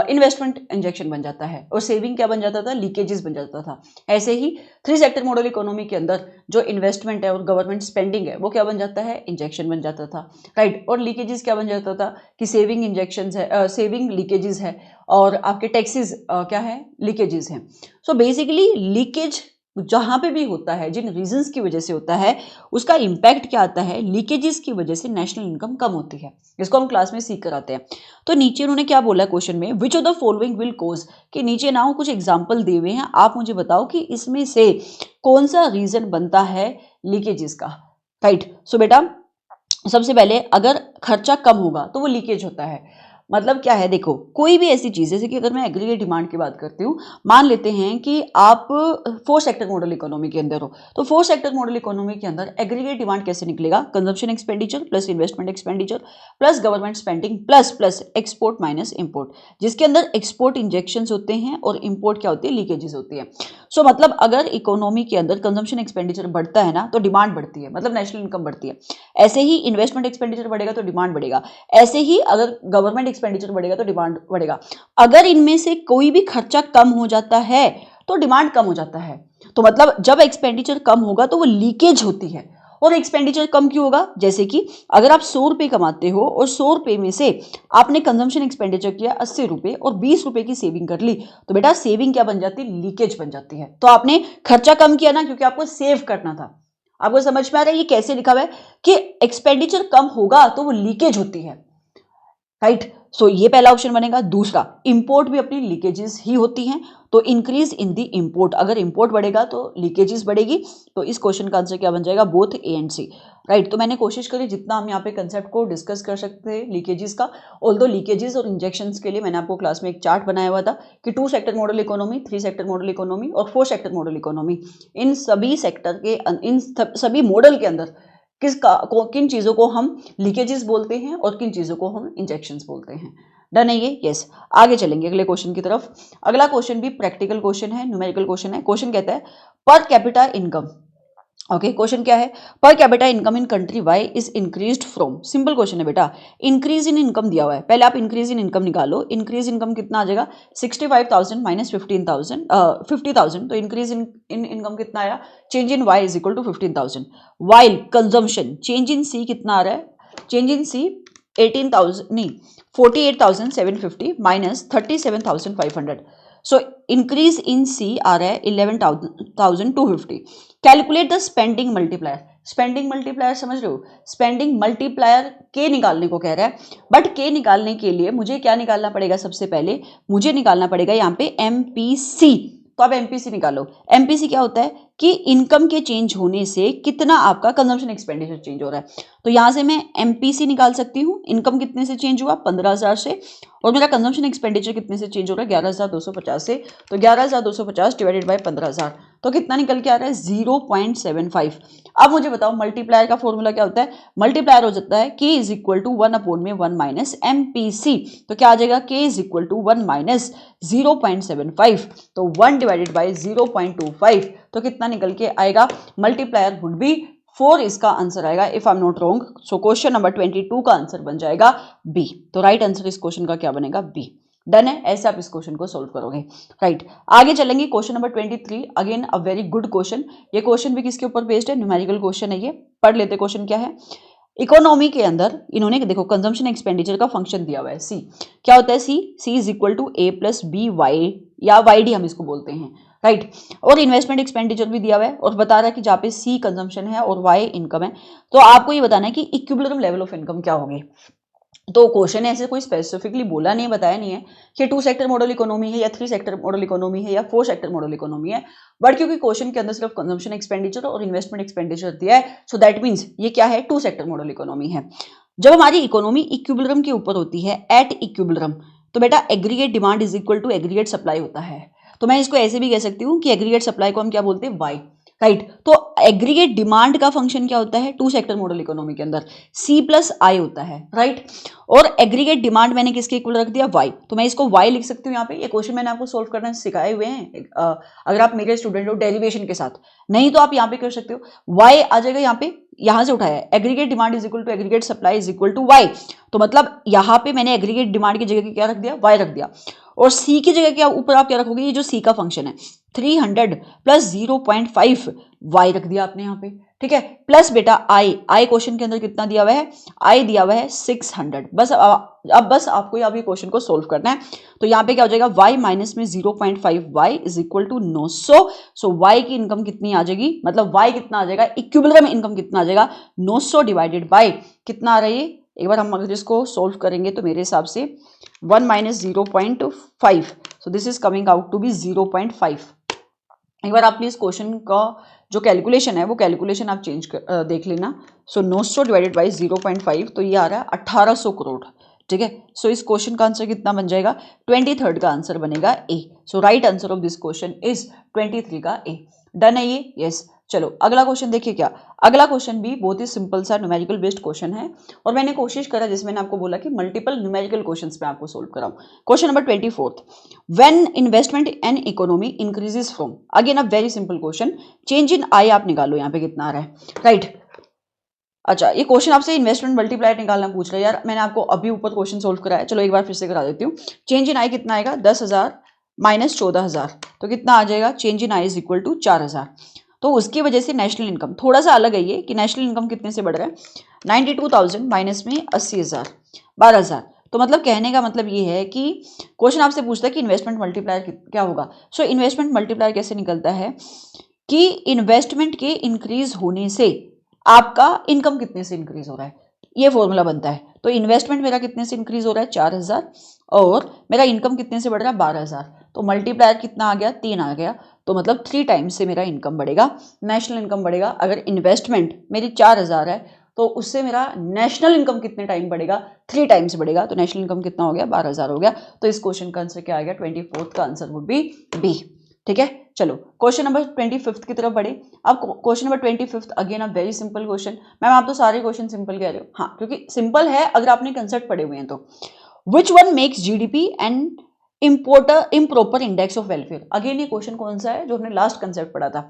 इन्वेस्टमेंट इंजेक्शन बन जाता है, और सेविंग क्या बन जाता था? लीकेजेस बन जाता था। ऐसे ही 3 सेक्टर मॉडल इकोनॉमी के अंदर जो इन्वेस्टमेंट है और गवर्नमेंट स्पेंडिंग है वो क्या बन जाता है? इंजेक्शन बन जाता था, राइट। और लीकेजेस क्या बन जाता था कि सेविंग इंजेक्शन है, सेविंग लीकेजेस है, और आपके टैक्सेस क्या है? लीकेजेस हैं। सो बेसिकली लीकेज जहां पे भी होता है जिन रीजंस की वजह से होता है उसका इंपैक्ट क्या आता है? लीकेजेस की वजह से नेशनल इनकम कम होती है। इसको हम क्लास में सीख कराते हैं। तो नीचे उन्होंने क्या बोला क्वेश्चन में, विच of the following will cause, कि नीचे ना कुछ एग्जाम्पल दिए हुए हैं, आप मुझे बताओ कि इसमें से कौन सा रीजन बनता है लीकेजेस का, राइट। सो बेटा सबसे पहले अगर खर्चा कम होगा तो वो लीकेज होता है। मतलब क्या है? देखो कोई भी ऐसी चीज, जैसे कि अगर मैं एग्रीगेट डिमांड की बात करती हूँ, मान लेते हैं कि आप 4 सेक्टर मॉडल इकोनॉमी के अंदर हो, तो 4 सेक्टर मॉडल इकोनॉमी के अंदर एग्रीगेट डिमांड कैसे निकलेगा? Consumption expenditure plus investment expenditure plus government spending plus export minus import, जिसके अंदर एक्सपोर्ट इंजेक्शंस होते हैं और इंपोर्ट क्या होती है? लीकेजेस होती है। सो मतलब अगर इकोनॉमी के अंदर कंजम्पशन एक्सपेंडिचर बढ़ता है ना तो डिमांड बढ़ती है, मतलब नेशनल इनकम बढ़ती है। ऐसे ही इन्वेस्टमेंट एक्सपेंडिचर बढ़ेगा तो डिमांड बढ़ेगा। ऐसे ही अगर गवर्नमेंट एक्सपेंडिचर बढ़ेगा तो डिमांड बढ़ेगा। अगर इनमें से कोई भी खर्चा कम हो जाता है तो डिमांड कम हो जाता है। तो मतलब जब एक्सपेंडिचर कम होगा तो वो लीकेज होती है। और एक्सपेंडिचर कम क्यों होगा? जैसे कि अगर आप 100 रुपए कमाते हो और 100 रुपए में से आपने कंजम्पशन एक्सपेंडिचर किया 80 रुपए और 20 रुपए की सेविंग कर ली, तो बेटा सेविंग क्या बन जाती है? लीकेज बन जाती है। तो आपने खर्चा कम किया ना, क्योंकि आपको सेव करना था। आपको समझ में आ रहा है ये कैसे लिखा हुआ है कि एक्सपेंडिचर कम होगा तो वो लीकेज होती है, राइट। सो ये पहला ऑप्शन बनेगा। दूसरा, इंपोर्ट भी अपनी लीकेजेस ही होती हैं, तो इंक्रीज इन दी इंपोर्ट, अगर इंपोर्ट बढ़ेगा तो लीकेजेस बढ़ेगी। तो इस क्वेश्चन का आंसर क्या बन जाएगा? Both A and C, right. तो मैंने कोशिश करी जितना हम यहाँ पे कंसेप्ट को डिस्कस कर सकते हैं लीकेजेस का। ऑल्दो लीकेजेस और इंजेक्शंस के लिए मैंने आपको क्लास में एक चार्ट बनाया हुआ था कि 2 sector model economy, 3 sector model economy और 4 सेक्टर मॉडल इकोनॉमी, इन सभी सेक्टर के इन सभी मॉडल के अंदर किन चीजों को हम लीकेजेस बोलते हैं और किन चीजों को हम इंजेक्शंस बोलते हैं। डन है ये? यस। आगे चलेंगे अगले क्वेश्चन की तरफ। अगला क्वेश्चन भी प्रैक्टिकल क्वेश्चन है, न्यूमेरिकल क्वेश्चन है। क्वेश्चन कहता है per capita income. Okay, question क्या है? Per capita income in country Y is increased from. Simple question है बेटा, इंक्रीज इन इनकम दिया हुआ है, पहले आप इंक्रीज इन इनकम निकालो। इंक्रीज इनकम कितना आ जाएगा? 65,000 माइनस 50,000, तो इंक्रीज इन इनकम कितना आया? Change in y is equal to 15,000। While consumption, change in c कितना आ रहा है? चेंज इन सी 18,000 नहीं 48,750 माइनस 37,500। सो इंक्रीज इन सी आ रहा है 11,250। Calculate the spending multiplier. Spending multiplier समझ रहे हो? स्पेंडिंग मल्टीप्लायर के निकालने को कह रहा है, बट के निकालने के लिए मुझे क्या निकालना पड़ेगा? सबसे पहले मुझे निकालना पड़ेगा यहाँ पे एमपीसी। तो अब एमपीसी निकालो। एमपीसी क्या होता है कि इनकम के चेंज होने से कितना आपका कंजम्पशन एक्सपेंडिचर चेंज हो रहा है। तो यहां से मैं एमपीसी निकाल सकती हूँ। इनकम कितने से चेंज हुआ? 15,000 से, और मेरा कंजम्पशन एक्सपेंडिचर कितने से चेंज हो रहा है? 11,250 से। तो 11,250 डिवाइडेड बाय 15,000, तो कितना निकल के आ रहा है? 0.75। अब मुझे बताओ मल्टीप्लायर का फॉर्मूला क्या होता है? मल्टीप्लायर हो जाता है K is equal to 1/1 minus MPC. तो क्या आ जाएगा? के इज इक्वल टू 1 माइनस 0.75, तो 1 डिवाइडेड बाय 0.25, तो कितना निकल के आएगा? मल्टीप्लायर वुड बी 4, इसका आंसर आएगा if I am not wrong. So question number 22 का आंसर बन जाएगा बी। तो राइट आंसर इस क्वेश्चन का क्या बनेगा? बी। डन है? ऐसे आप इस क्वेश्चन को सोल्व करोगे, राइट। आगे चलेंगे question number 23। Again a very good question. ये क्वेश्चन भी किसके ऊपर बेस्ड है? न्यूमेरिकल क्वेश्चन है ये। पढ़ लेते क्वेश्चन क्या है। इकोनॉमी के अंदर इन्होंने देखो कंजम्पशन एक्सपेंडिचर का फंक्शन दिया हुआ है सी। क्या होता है C? C is equal to A plus B Y, या वाई डी हम इसको बोलते हैं, राइट। और इन्वेस्टमेंट एक्सपेंडिचर भी दिया हुआ है और बता रहा है कि जहाँ पे सी कंजम्पशन है और वाई इनकम है, तो आपको ये बताना है कि इक्विलिब्रियम लेवल ऑफ इनकम क्या होगी। तो क्वेश्चन ऐसे कोई स्पेसिफिकली बोला नहीं, बताया नहीं है कि 2 सेक्टर मॉडल इकोनॉमी है या 3 सेक्टर मॉडल इकोनॉमी है या 4 सेक्टर मॉडल इकोनॉमी है, बट क्योंकि क्वेश्चन के अंदर सिर्फ कंजम्पशन एक्सपेंडिचर और इन्वेस्टमेंट एक्सपेंडिचर दिया है, सो दैट मीन्स ये क्या है? 2 सेक्टर मॉडल इकोनॉमी है। जब हमारी इकोनॉमी इक्विलिब्रियम के ऊपर होती है, एट इक्विलिब्रियम, तो बेटा aggregate demand is equal to aggregate supply होता है। तो मैं इसको ऐसे भी कह सकती हूँ कि एग्रीगेट सप्लाई को हम क्या बोलते हैं? Y, right. तो एग्रीगेट डिमांड का फंक्शन क्या होता है 2 सेक्टर मॉडल इकोनॉमी के अंदर? सी प्लस आई होता है, राइट। और एग्रीगेट डिमांड मैंने किसके इक्वल रख दिया? वाई। तो मैं इसको वाई लिख सकती हूँ यहाँ पे। ये क्वेश्चन मैंने आपको सोल्व करना सिखाए हुए हैं, अगर आप मेरे स्टूडेंट हो डेरिवेशन के साथ, नहीं तो आप यहाँ पे कर सकते हो। वाई आ जाएगा यहाँ पे, यहां से उठाया है। Aggregate demand is equal to aggregate supply is equal to Y. तो मतलब यहाँ पे मैंने एग्रीगेट डिमांड की जगह क्या रख दिया? वाई रख दिया। और सी की जगह क्या ऊपर आप क्या रखोगे? ये जो सी का फंक्शन है 300 प्लस 0.5 वाई रख दिया आपने यहाँ पे, ठीक है। प्लस बेटा आई क्वेश्चन के अंदर कितना दिया हुआ है? आई दिया हुआ है 600। बस अब बस आपको यहाँ पे क्वेश्चन को सोल्व करना है। तो यहाँ पे क्या हो जाएगा? वाई माइनस में 0.5 Y is equal to 900। So Y की इनकम कितनी आ जाएगी? मतलब वाई कितना आ जाएगा? इक्विलिब्रियम इनकम कितना आ जाएगा? 900 डिवाइडेड बाय कितना आ रहा है? एक बार हम अगर इसको सोल्व करेंगे तो मेरे हिसाब से 1 minus 0.5, so this is coming out to be 0.5। एक बार आप प्लीज क्वेश्चन का जो कैलकुलेशन है वो कैलकुलेशन आप देख लेना। सो 900 डिवाइडेड बाई 0.5, तो ये आ रहा है 1800 करोड़, ठीक है। सो इस क्वेश्चन का आंसर कितना बन जाएगा? 23 का आंसर बनेगा a. So right answer of this question is 23 का ए। डन है ये? यस। चलो अगला क्वेश्चन देखिए क्या। अगला क्वेश्चन भी बहुत ही सिंपल सा न्यूमेरिकल बेस्ड क्वेश्चन है, और मैंने कोशिश करा, जिसमें मैंने आपको बोला कि मल्टीपल न्यूमेरिकल क्वेश्चंस में आपको सोल्व कराऊं। Question number 24, when investment and economy increases from, again a very simple question, change in i आप निकालो यहाँ पे कितना आ रहा है, राइट। अच्छा, ये क्वेश्चन आपसे इन्वेस्टमेंट मल्टीप्लायर निकालना पूछ रहा है यार, मैंने आपको अभी ऊपर क्वेश्चन सोल्व कराया, चलो एक बार फिर से करा देती हूँ। चेंज इन आई कितना आएगा, 10,000 माइनस 14,000, तो कितना आ जाएगा, change in I is equal to 4,000। तो उसकी वजह से नेशनल इनकम थोड़ा सा अलग है ये, कि नेशनल इनकम कितने से बढ़ रहा है, 92,000 माइनस में 80,000, 12,000। तो मतलब कहने का मतलब ये है कि क्वेश्चन आपसे पूछता है कि इन्वेस्टमेंट मल्टीप्लायर क्या होगा। सो इन्वेस्टमेंट मल्टीप्लायर कैसे निकलता है कि इन्वेस्टमेंट के इंक्रीज होने से आपका इनकम कितने से इंक्रीज हो रहा है, ये फॉर्मूला बनता है। तो इन्वेस्टमेंट मेरा कितने से इंक्रीज हो रहा है, 4,000, और मेरा इनकम कितने से बढ़ रहा है, 12,000। तो मल्टीप्लायर कितना आ गया, 3 आ गया। तो मतलब 3 टाइम्स से मेरा इनकम बढ़ेगा, नेशनल इनकम बढ़ेगा। अगर इन्वेस्टमेंट मेरी 4,000 है तो उससे मेरा नेशनल इनकम कितने टाइम बढ़ेगा, 3 टाइम्स बढ़ेगा। तो नेशनल इनकम कितना हो गया, 12,000 हो गया। तो इस क्वेश्चन का आंसर क्या आ गया, 24th का आंसर वुड बी बी। ठीक है, चलो क्वेश्चन नंबर 25th की तरफ बढ़े। अब question number 25th again a very simple question. Ma'am आप तो सारे क्वेश्चन सिंपल कह रहे हो, हाँ क्योंकि सिंपल है अगर आपने कंसेप्ट पढ़े हुए हैं तो। Which one makes GDP and improper index of welfare. Again ये क्वेश्चन कौन सा है, जो हमने लास्ट कंसेप्ट पढ़ा था,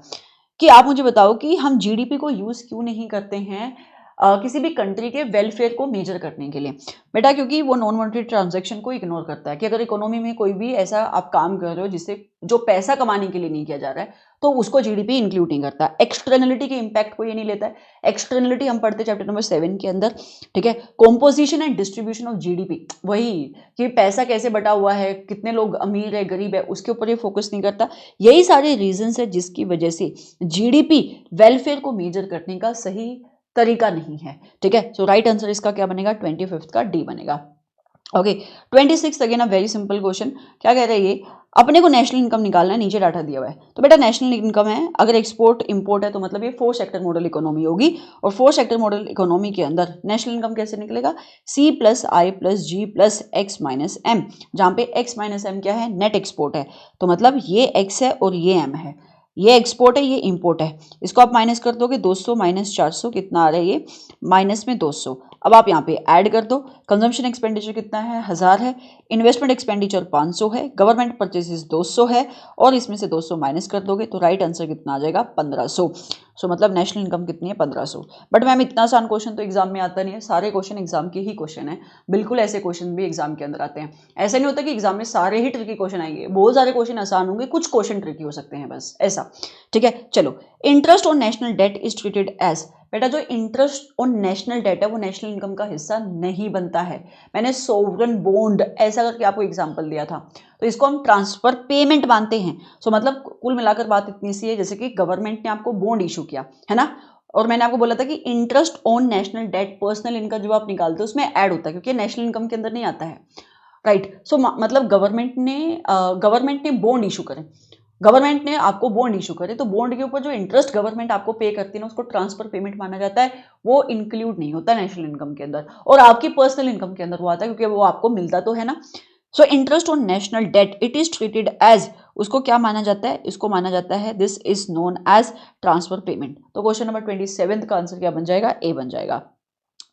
कि आप मुझे बताओ कि हम जीडीपी को यूज क्यों नहीं करते हैं किसी भी कंट्री के वेलफेयर को मेजर करने के लिए। बेटा क्योंकि वो नॉन मॉनेटरी ट्रांजैक्शन को इग्नोर करता है, कि अगर इकोनॉमी में कोई भी ऐसा आप काम कर रहे हो जिससे जो पैसा कमाने के लिए नहीं किया जा रहा है, तो उसको जीडीपी इंक्लूड नहीं करता। एक्सटर्नलिटी के इंपैक्ट को ये नहीं लेता है। एक्सटर्नलिटी हम पढ़ते चैप्टर नंबर 7 के अंदर, ठीक है। Composition and distribution of GDP, वही कि पैसा कैसे बटा हुआ है, कितने लोग अमीर है गरीब है, उसके ऊपर ये फोकस नहीं करता। यही सारे रीजंस है जिसकी वजह से जीडीपी वेलफेयर को मेजर करने का सही तरीका नहीं है। ठीक है, सो राइट आंसर इसका क्या बनेगा, 25th का डी बनेगा। Okay, 26 again a very simple question. क्या कह रहा है ये, अपने को नेशनल इनकम निकालना है, नीचे डाटा दिया हुआ है। तो बेटा नेशनल इनकम है, अगर एक्सपोर्ट इंपोर्ट है तो मतलब ये 4 सेक्टर मॉडल इकोनॉमी होगी, और 4 सेक्टर मॉडल इकोनॉमी के अंदर नेशनल इनकम कैसे निकलेगा, C प्लस आई plus G plus X minus M, जहाँ पे एक्स माइनस एम क्या है, नेट एक्सपोर्ट है। तो मतलब ये एक्स है और ये एम है, ये एक्सपोर्ट है ये इंपोर्ट है। इसको आप माइनस कर दोगे, 200 माइनस 400 कितना आ रहा है, ये माइनस में 200। अब आप यहाँ पे ऐड कर दो, कंजम्पशन एक्सपेंडिचर कितना है, 1000 है, इन्वेस्टमेंट एक्सपेंडिचर 500 है, गवर्नमेंट परचेसेस 200 है, और इसमें से 200 माइनस कर दोगे तो राइट आंसर कितना आ जाएगा, 1500। सो मतलब नेशनल इनकम कितनी है, 1500। बट मैम इतना आसान क्वेश्चन तो एग्जाम में आता नहीं है, सारे क्वेश्चन एग्जाम के ही क्वेश्चन है, बिल्कुल ऐसे क्वेश्चन भी एग्जाम के अंदर आते हैं। ऐसा नहीं होता कि एग्जाम में सारे ही ट्रिकी क्वेश्चन आएंगे, बहुत सारे क्वेश्चन आसान होंगे, कुछ क्वेश्चन ट्रिकी हो सकते हैं, बस ऐसा। ठीक है, चलो interest on national debt is treated as, बेटा जो इंटरेस्ट ऑन नेशनल डेट है वो नेशनल इनकम का हिस्सा नहीं बनता है। मैंने सोवरन बॉन्ड ऐसा करके आपको एग्जांपल दिया था, तो इसको हम ट्रांसफर पेमेंट मानते हैं। सो मतलब कुल मिलाकर बात इतनी सी है, जैसे कि गवर्नमेंट ने आपको बॉन्ड इशू किया है ना, और मैंने आपको बोला था कि interest on national debt personal income जो आप निकालते हो उसमें ऐड होता है, क्योंकि नेशनल इनकम के अंदर नहीं आता है, राइट। सो मतलब गवर्नमेंट ने बॉन्ड इशू करे, गवर्नमेंट ने आपको बॉन्ड इशू करे, तो बॉन्ड के ऊपर जो इंटरेस्ट गवर्नमेंट आपको पे करती है ना, उसको ट्रांसफर पेमेंट माना जाता है, वो इंक्लूड नहीं होता नेशनल इनकम के अंदर, और आपकी पर्सनल इनकम के अंदर वो आता है, क्योंकि वो आपको मिलता तो है ना। So interest on national debt it is treated as, उसको क्या माना जाता है, इसको माना जाता है this is known as transfer payment. तो क्वेश्चन नंबर 27 का आंसर क्या बन जाएगा, ए बन जाएगा।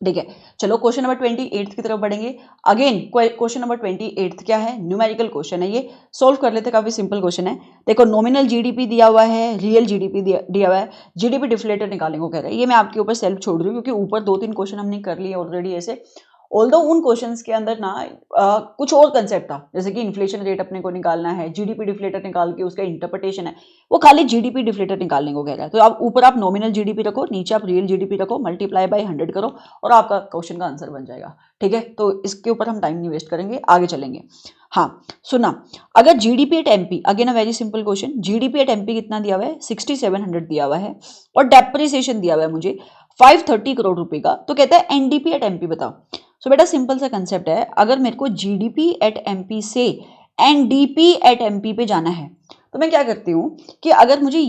ठीक है, चलो क्वेश्चन नंबर 28 की तरफ बढ़ेंगे। अगेन क्वेश्चन नंबर 28 क्या है, न्यूमेरिकल क्वेश्चन है, ये सोल्व कर लेते, काफी सिंपल क्वेश्चन है। देखो नॉमिनल जीडीपी दिया हुआ है, रियल जीडीपी दिया हुआ है, जीडीपी डिफ्लेटर निकालने को कह रहा है। ये मैं आपके ऊपर सेल्फ छोड़ रही हूँ, क्योंकि ऊपर 2-3 क्वेश्चन हमने कर लिए ऑलरेडी ऐसे। ऑल्दो उन क्वेश्चंस के अंदर ना कुछ और कंसेप्ट था, जैसे कि इन्फ्लेशन रेट अपने को निकालना है, जीडीपी डिफ्लेटर निकाल के उसका इंटरप्रिटेशन है, वो खाली जीडीपी डिफ्लेटर निकालने को कह रहा है। तो आप ऊपर आप नॉमिनल जीडीपी रखो, नीचे आप रियल जीडीपी रखो, मल्टीप्लाई बाय 100 करो, और आपका क्वेश्चन का आंसर बन जाएगा। ठीक है, तो इसके ऊपर हम टाइम नहीं वेस्ट करेंगे, आगे चलेंगे। हाँ सुना, अगर GDP at MP, again a very simple question, GDP at MP कितना दिया हुआ है, 6700 दिया हुआ है, और डेप्रिसिएशन दिया हुआ है मुझे 530 करोड़ रुपए का। तो कहता है एनडीपी एट एमपी बताओ। सो बेटा सिंपल सा कंसेप्ट है, अगर मेरे को जीडीपी एट एमपी से एनडीपी एट एमपी पे जाना है, तो मैं क्या करती हूँ कि अगर मुझे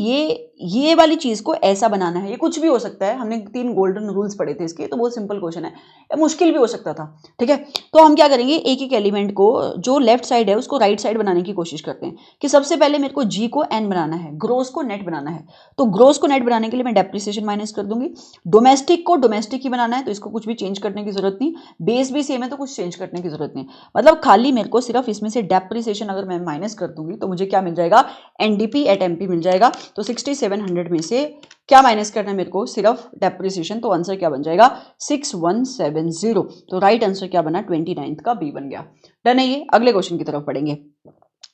ये वाली चीज को ऐसा बनाना है, ये कुछ भी हो सकता है, हमने 3 गोल्डन रूल्स पढ़े थे इसके, तो बहुत सिंपल क्वेश्चन है, मुश्किल भी हो सकता था। ठीक है, तो हम क्या करेंगे, एक एक एलिमेंट को जो लेफ्ट साइड है उसको राइट साइड बनाने की कोशिश करते हैं, कि सबसे पहले मेरे को जी को एन बनाना है, ग्रोस को नेट बनाना है। तो ग्रोस को नेट बनाने के लिए मैं डेप्रिसिएशन माइनस कर दूंगी, डोमेस्टिक को डोमेस्टिक ही बनाना है, तो इसको कुछ भी चेंज करने की जरूरत नहीं, बेस भी सेम है तो कुछ चेंज करने की जरूरत नहीं। मतलब खाली मेरे को सिर्फ इसमें से डेप्रिसिएशन अगर मैं माइनस कर दूंगी तो मुझे क्या मिल जाएगा, एनडीपी एट एमपी मिल जाएगा। तो 67 6700 में से क्या माइनस करना है मेरे को, सिर्फ डेप्रिसिएशन। तो आंसर क्या बन जाएगा 6170। तो राइट आंसर क्या बना 29 का बी बन गया। डन है ये। अगले क्वेश्चन की तरफ पढ़ेंगे।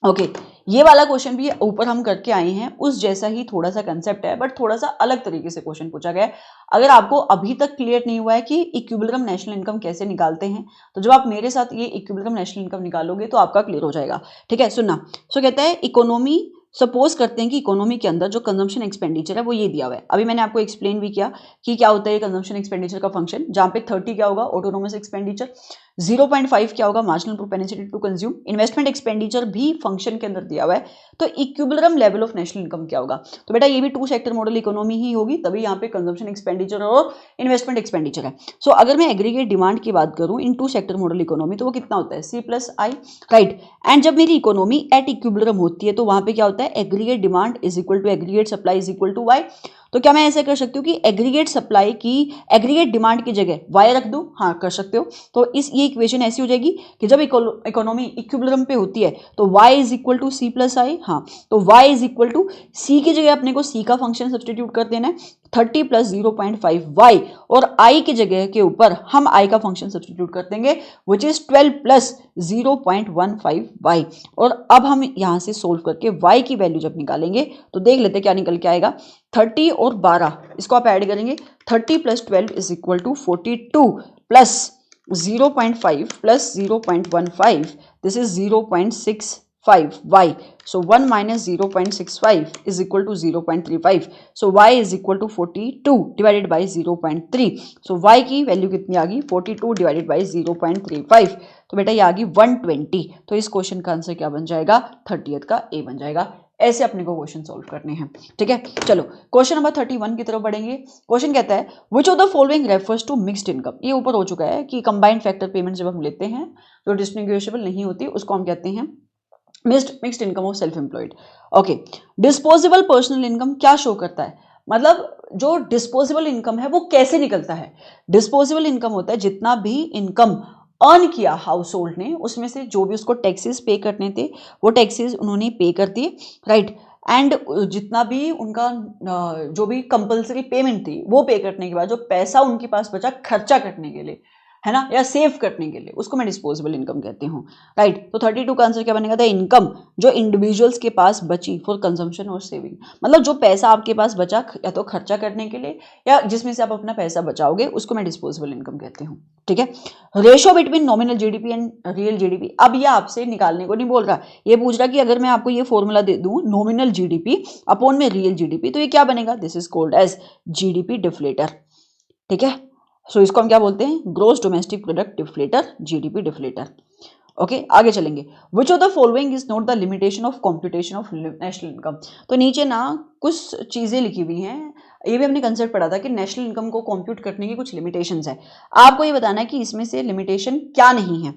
ओके ये वाला क्वेश्चन भी ऊपर हम करके आए हैं, उस जैसा ही थोड़ा सा कंसेप्ट है, बट थोड़ा सा अलग तरीके से क्वेश्चन पूछा गया है। अगर आपको अभी तक क्लियर नहीं हुआ है कि इक्विलिब्रियम नेशनल इनकम कैसे निकालते हैं, तो जब आप मेरे साथ ये इक्विलिब्रियम नेशनल इनकम निकालोगे तो आपका क्लियर हो जाएगा। ठीक है, सुनना। सो कहता है इकोनॉमी, सपोज करते हैं कि इकोनॉमी के अंदर जो कंजम्पशन एक्सपेंडिचर है वो ये दिया हुआ है। अभी मैंने आपको एक्सप्लेन भी किया कि क्या होता है कंजम्पशन एक्सपेंडिचर का फंक्शन, जहां पे 30 क्या होगा ऑटोनोमस एक्सपेंडिचर, 0.5 क्या होगा marginal propensity to consume, investment expenditure भी फंक्शन के अंदर दिया हुआ है। तो equilibrium level of national income क्या होगा, तो बेटा ये भी 2 सेक्टर मॉडल इकोनॉमी ही होगी, तभी यहाँ पे कंजम्पशन एक्सपेंडिचर और इन्वेस्टमेंट एक्सपेंडिचर है। सो अगर मैं एग्रीगेट डिमांड की बात करूं इन 2 सेक्टर मॉडल इकोनॉमी, तो वो कितना होता है C+I, राइट। एंड जब मेरी इकोनॉमी एट इक्विलिब्रियम होती है तो वहां पे क्या होता है aggregate demand is equal to aggregate supply is equal to Y. तो क्या मैं ऐसा कर सकती हूँ कि एग्रीगेट सप्लाई की एग्रीगेट डिमांड की जगह वाई रख दूं, हाँ कर सकते हो। तो ये इक्वेशन ऐसी हो जाएगी कि जब इकोनॉमी इक्विलिब्रियम पे होती है तो y is equal to C+I, हाँ तो y is equal to C की जगह अपने को C का फंक्शन सब्सटीट्यूट कर देना है 30 प्लस 0.5 y, और I की जगह के ऊपर हम I का फंक्शन सब्सटीट्यूट कर देंगे विच इज 12 प्लस 0.15 y। और अब हम यहां से सोल्व करके y की वैल्यू जब निकालेंगे तो देख लेते क्या निकल के आएगा। 30 और 12 इसको आप ऐड करेंगे, 30 plus 12 is equal to 42 plus 0.5 plus 0.15, this is 0.65 y. So 1 minus 0.65 is equal to 0.35. So y is equal to 42 divided by 0.3. So y की वैल्यू कितनी आ गई 42 divided by 0.35. तो बेटा ये आ गई 120। तो इस क्वेश्चन का आंसर क्या बन जाएगा 30th का ए बन जाएगा। ऐसे अपने को क्वेश्चन सॉल्व करने हैं। ठीक है, चलो क्वेश्चन नंबर 31 की तरफ बढ़ेंगे। क्वेश्चन कहता है which of the following refers to mixed income. ये ऊपर हो चुका है कि कंबाइंड फैक्टर पेमेंट जब हम लेते हैं जो डिस्टिंग्विशेबल नहीं होती उसको हम कहते हैं mixed income of self employed. Okay, disposable personal income क्या शो करता है, मतलब जो डिस्पोजेबल इनकम है वो कैसे निकलता है। डिस्पोजेबल इनकम होता है जितना भी इनकम अर्न किया हाउस होल्ड ने, उसमें से जो भी उसको टैक्सेस पे करने थे वो टैक्सेस उन्होंने पे कर दिए, राइट। एंड जितना भी उनका जो भी कंपलसरी पेमेंट थी वो पे करने के बाद जो पैसा उनके पास बचा खर्चा करने के लिए, है ना, या सेव करने के लिए, उसको मैं डिस्पोजेबल इनकम कहती हूँ, राइट। तो 32 का आंसर क्या बनेगा, द इनकम जो इंडिविजुअल्स के पास बची फॉर कंजम्पशन और सेविंग, मतलब जो पैसा आपके पास बचा या तो खर्चा करने के लिए या जिसमें से आप अपना पैसा बचाओगे उसको मैं डिस्पोजेबल इनकम कहती हूँ। ठीक है, ratio between nominal GDP and real GDP. अब ये आपसे निकालने को नहीं बोल रहा, ये पूछ रहा कि अगर मैं आपको ये फॉर्मूला दे दूं नॉमिनल जीडीपी अपॉन में रियल जीडीपी तो ये क्या बनेगा, this is called as GDP deflator. ठीक है, सो इसको हम क्या बोलते हैं, gross domestic product deflator, GDP deflator. Okay, आगे चलेंगे। Which of the following is not the limitation of computation of national income. तो नीचे ना कुछ चीजें लिखी हुई हैं, ये भी हमने कंसेप्ट पढ़ा था कि नेशनल इनकम को कंप्यूट करने की कुछ लिमिटेशंस है। आपको ये बताना है कि इसमें से लिमिटेशन क्या नहीं है।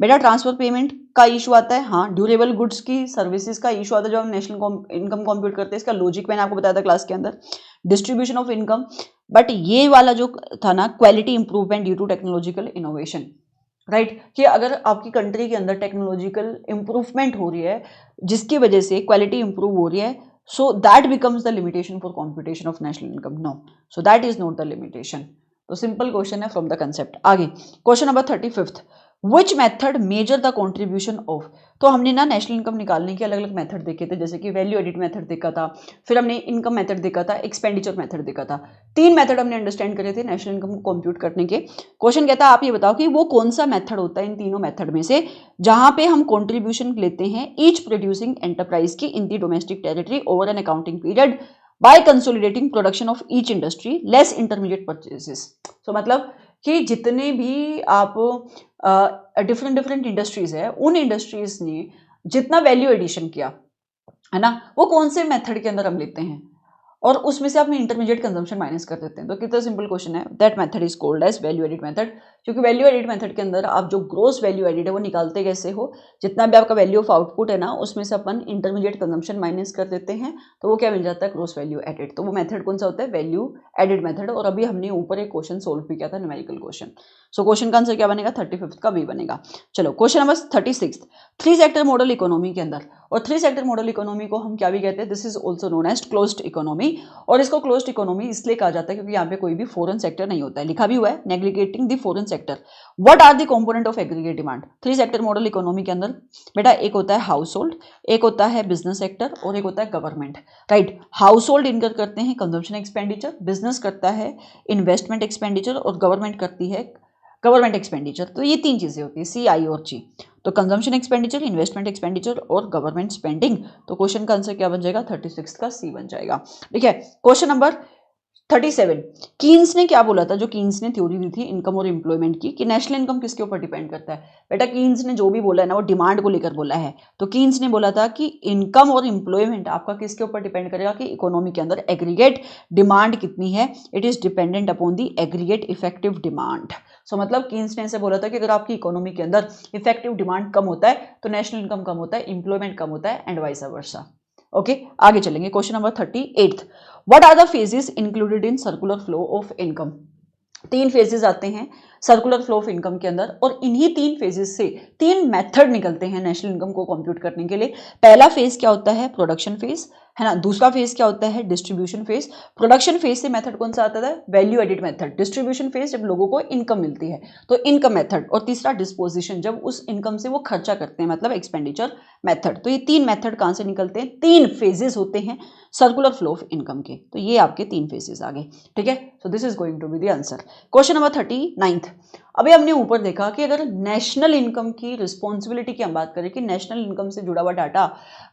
बेटा ट्रांसफर पेमेंट का इशू आता है, हाँ। ड्यूरेबल गुड्स की सर्विसेज का इशू आता है जब हम नेशनल इनकम कंप्यूट करते हैं, इसका लॉजिक मैंने आपको बताया था क्लास के अंदर। डिस्ट्रीब्यूशन ऑफ इनकम, बट ये वाला जो था ना quality improvement due to technological innovation, right, कि अगर आपकी कंट्री के अंदर टेक्नोलॉजिकल इंप्रूवमेंट हो रही है जिसकी वजह से क्वालिटी इंप्रूव हो रही है, so that becomes the limitation for computation of national income, no, so that is not the limitation. तो सिंपल क्वेश्चन है फ्रॉम द कंसेप्ट। आगे question number 35, which method measure the contribution of. तो हमने ना national income निकालने के अलग अलग मेथड देखे थे, जैसे कि वैल्यू एडिट मेथड देखा था, फिर हमने इनकम मेथड देखा था, एक्सपेंडिचर मेथड देखा था। 3 मेथड हमने अंडरस्टैंड करे थे नेशनल इनकम को कंप्यूट करने के। क्वेश्चन कहता है आप ये बताओ कि वो कौन सा मेथड होता है इन तीनों मेथड में से जहां पे हम कॉन्ट्रीब्यूशन लेते हैं ईच प्रोड्यूसिंग एंटरप्राइज की in the domestic territory over an accounting period by consolidating production of each industry less intermediate purchases. तो मतलब कि जितने भी आप डिफरेंट इंडस्ट्रीज है उन इंडस्ट्रीज ने जितना वैल्यू एडिशन किया है ना वो कौन से मेथड के अंदर हम लेते हैं और उसमें से आप इंटरमीडिएट कंजम्पशन माइनस कर देते हैं। तो कितना सिंपल क्वेश्चन है, that method is called as value added method. क्योंकि वैल्यू एडिट मेथड के अंदर आप जो ग्रोस वैल्यू एडिट है वो निकालते कैसे हो, जितना भी आपका वैल्यू ऑफ आउटपुट है ना उसमें से अपन इंटरमीडिएट कंजम्पशन माइनस कर देते हैं तो वो क्या मिल जाता है, ग्रोस वैल्यू एडिट। तो वो मेथड कौन सा होता है, वैल्यू एडिट मेथड। और अभी हमने ऊपर एक क्वेश्चन सोल्व भी किया था, न्यूमेरिकल क्वेश्चन। सो क्वेश्चन का आंसर क्या बनेगा, 35 का बी बनेगा। चलो question number 36, 3 sector model economy के अंदर और 3 सेक्टर मॉडल इकोनॉमी को हम क्या भी कहते हैं, this is also known as closed economy. और इसको क्लोज्ड इकोनॉमी इसलिए कहा जाता है क्योंकि यहाँ पे कोई भी फॉरेन सेक्टर नहीं होता है, लिखा भी हुआ है neglecting the foreign sector. What are the component of aggregate demand? 3 sector model economy के अंदर बेटा एक होता है हाउस होल्ड, एक होता है बिजनेस सेक्टर और एक होता है गवर्नमेंट, राइट। हाउस होल्ड इनकर करते हैं कंजम्पशन एक्सपेंडिचर, बिजनेस करता है इन्वेस्टमेंट एक्सपेंडिचर और गवर्नमेंट करती है गवर्नमेंट एक्सपेंडिचर। तो ये 3 चीजें होती है, सी, आई और जी। तो कंजम्पशन एक्सपेंडिचर, इन्वेस्टमेंट एक्सपेंडिचर और गवर्नमेंट स्पेंडिंग। तो क्वेश्चन का आंसर क्या बन जाएगा? 36 का सी बन जाएगा। ठीक है, क्वेश्चन नंबर 37। कीन्स ने क्या बोला था? जो कीन्स ने थ्योरी दी थी इनकम और एम्प्लॉयमेंट की, कि नेशनल इनकम किसके ऊपर डिपेंड करता है? बेटा कीन्स ने जो भी बोला है ना वो डिमांड को लेकर बोला है। तो कीन्स ने बोला था कि इनकम और एम्प्लॉयमेंट आपका किसके ऊपर डिपेंड करेगा, कि इकोनॉमी के अंदर एग्रीगेट डिमांड कितनी है, it is dependent upon the aggregate effective demand. So मतलब कीन्स ने ऐसे बोला था कि अगर आपकी इकोनॉमी के अंदर इफेक्टिव डिमांड कम होता है तो नेशनल इनकम कम होता है, एम्प्लॉयमेंट कम होता है एंड वाइस वर्सा। ओके, आगे चलेंगे। Question number 38। What are the phases included in circular flow of income? 3 phases आते हैं सर्कुलर फ्लो ऑफ इनकम के अंदर और इन्हीं 3 फेजेस से 3 मेथड निकलते हैं नेशनल इनकम को कंप्यूट करने के लिए। पहला फेज क्या होता है? प्रोडक्शन फेज, है ना। दूसरा फेज क्या होता है? Distribution phase. प्रोडक्शन फेज से मेथड कौन सा आता है? Value added method. Distribution phase जब लोगों को इनकम मिलती है तो इनकम मेथड। और तीसरा डिस्पोजिशन, जब उस इनकम से वो खर्चा करते हैं, मतलब एक्सपेंडिचर मेथड। तो ये 3 मेथड कहां से निकलते हैं? 3 फेजेस होते हैं सर्कुलर फ्लो ऑफ इनकम के। तो ये आपके 3 फेजेस आ गए। ठीक है, so this is going to be the answer. Question number 39। अभी हमने ऊपर देखा कि अगर नेशनल इनकम की रिस्पॉन्सिबिलिटी की हम बात करें कि नेशनल इनकम से जुड़ा हुआ डाटा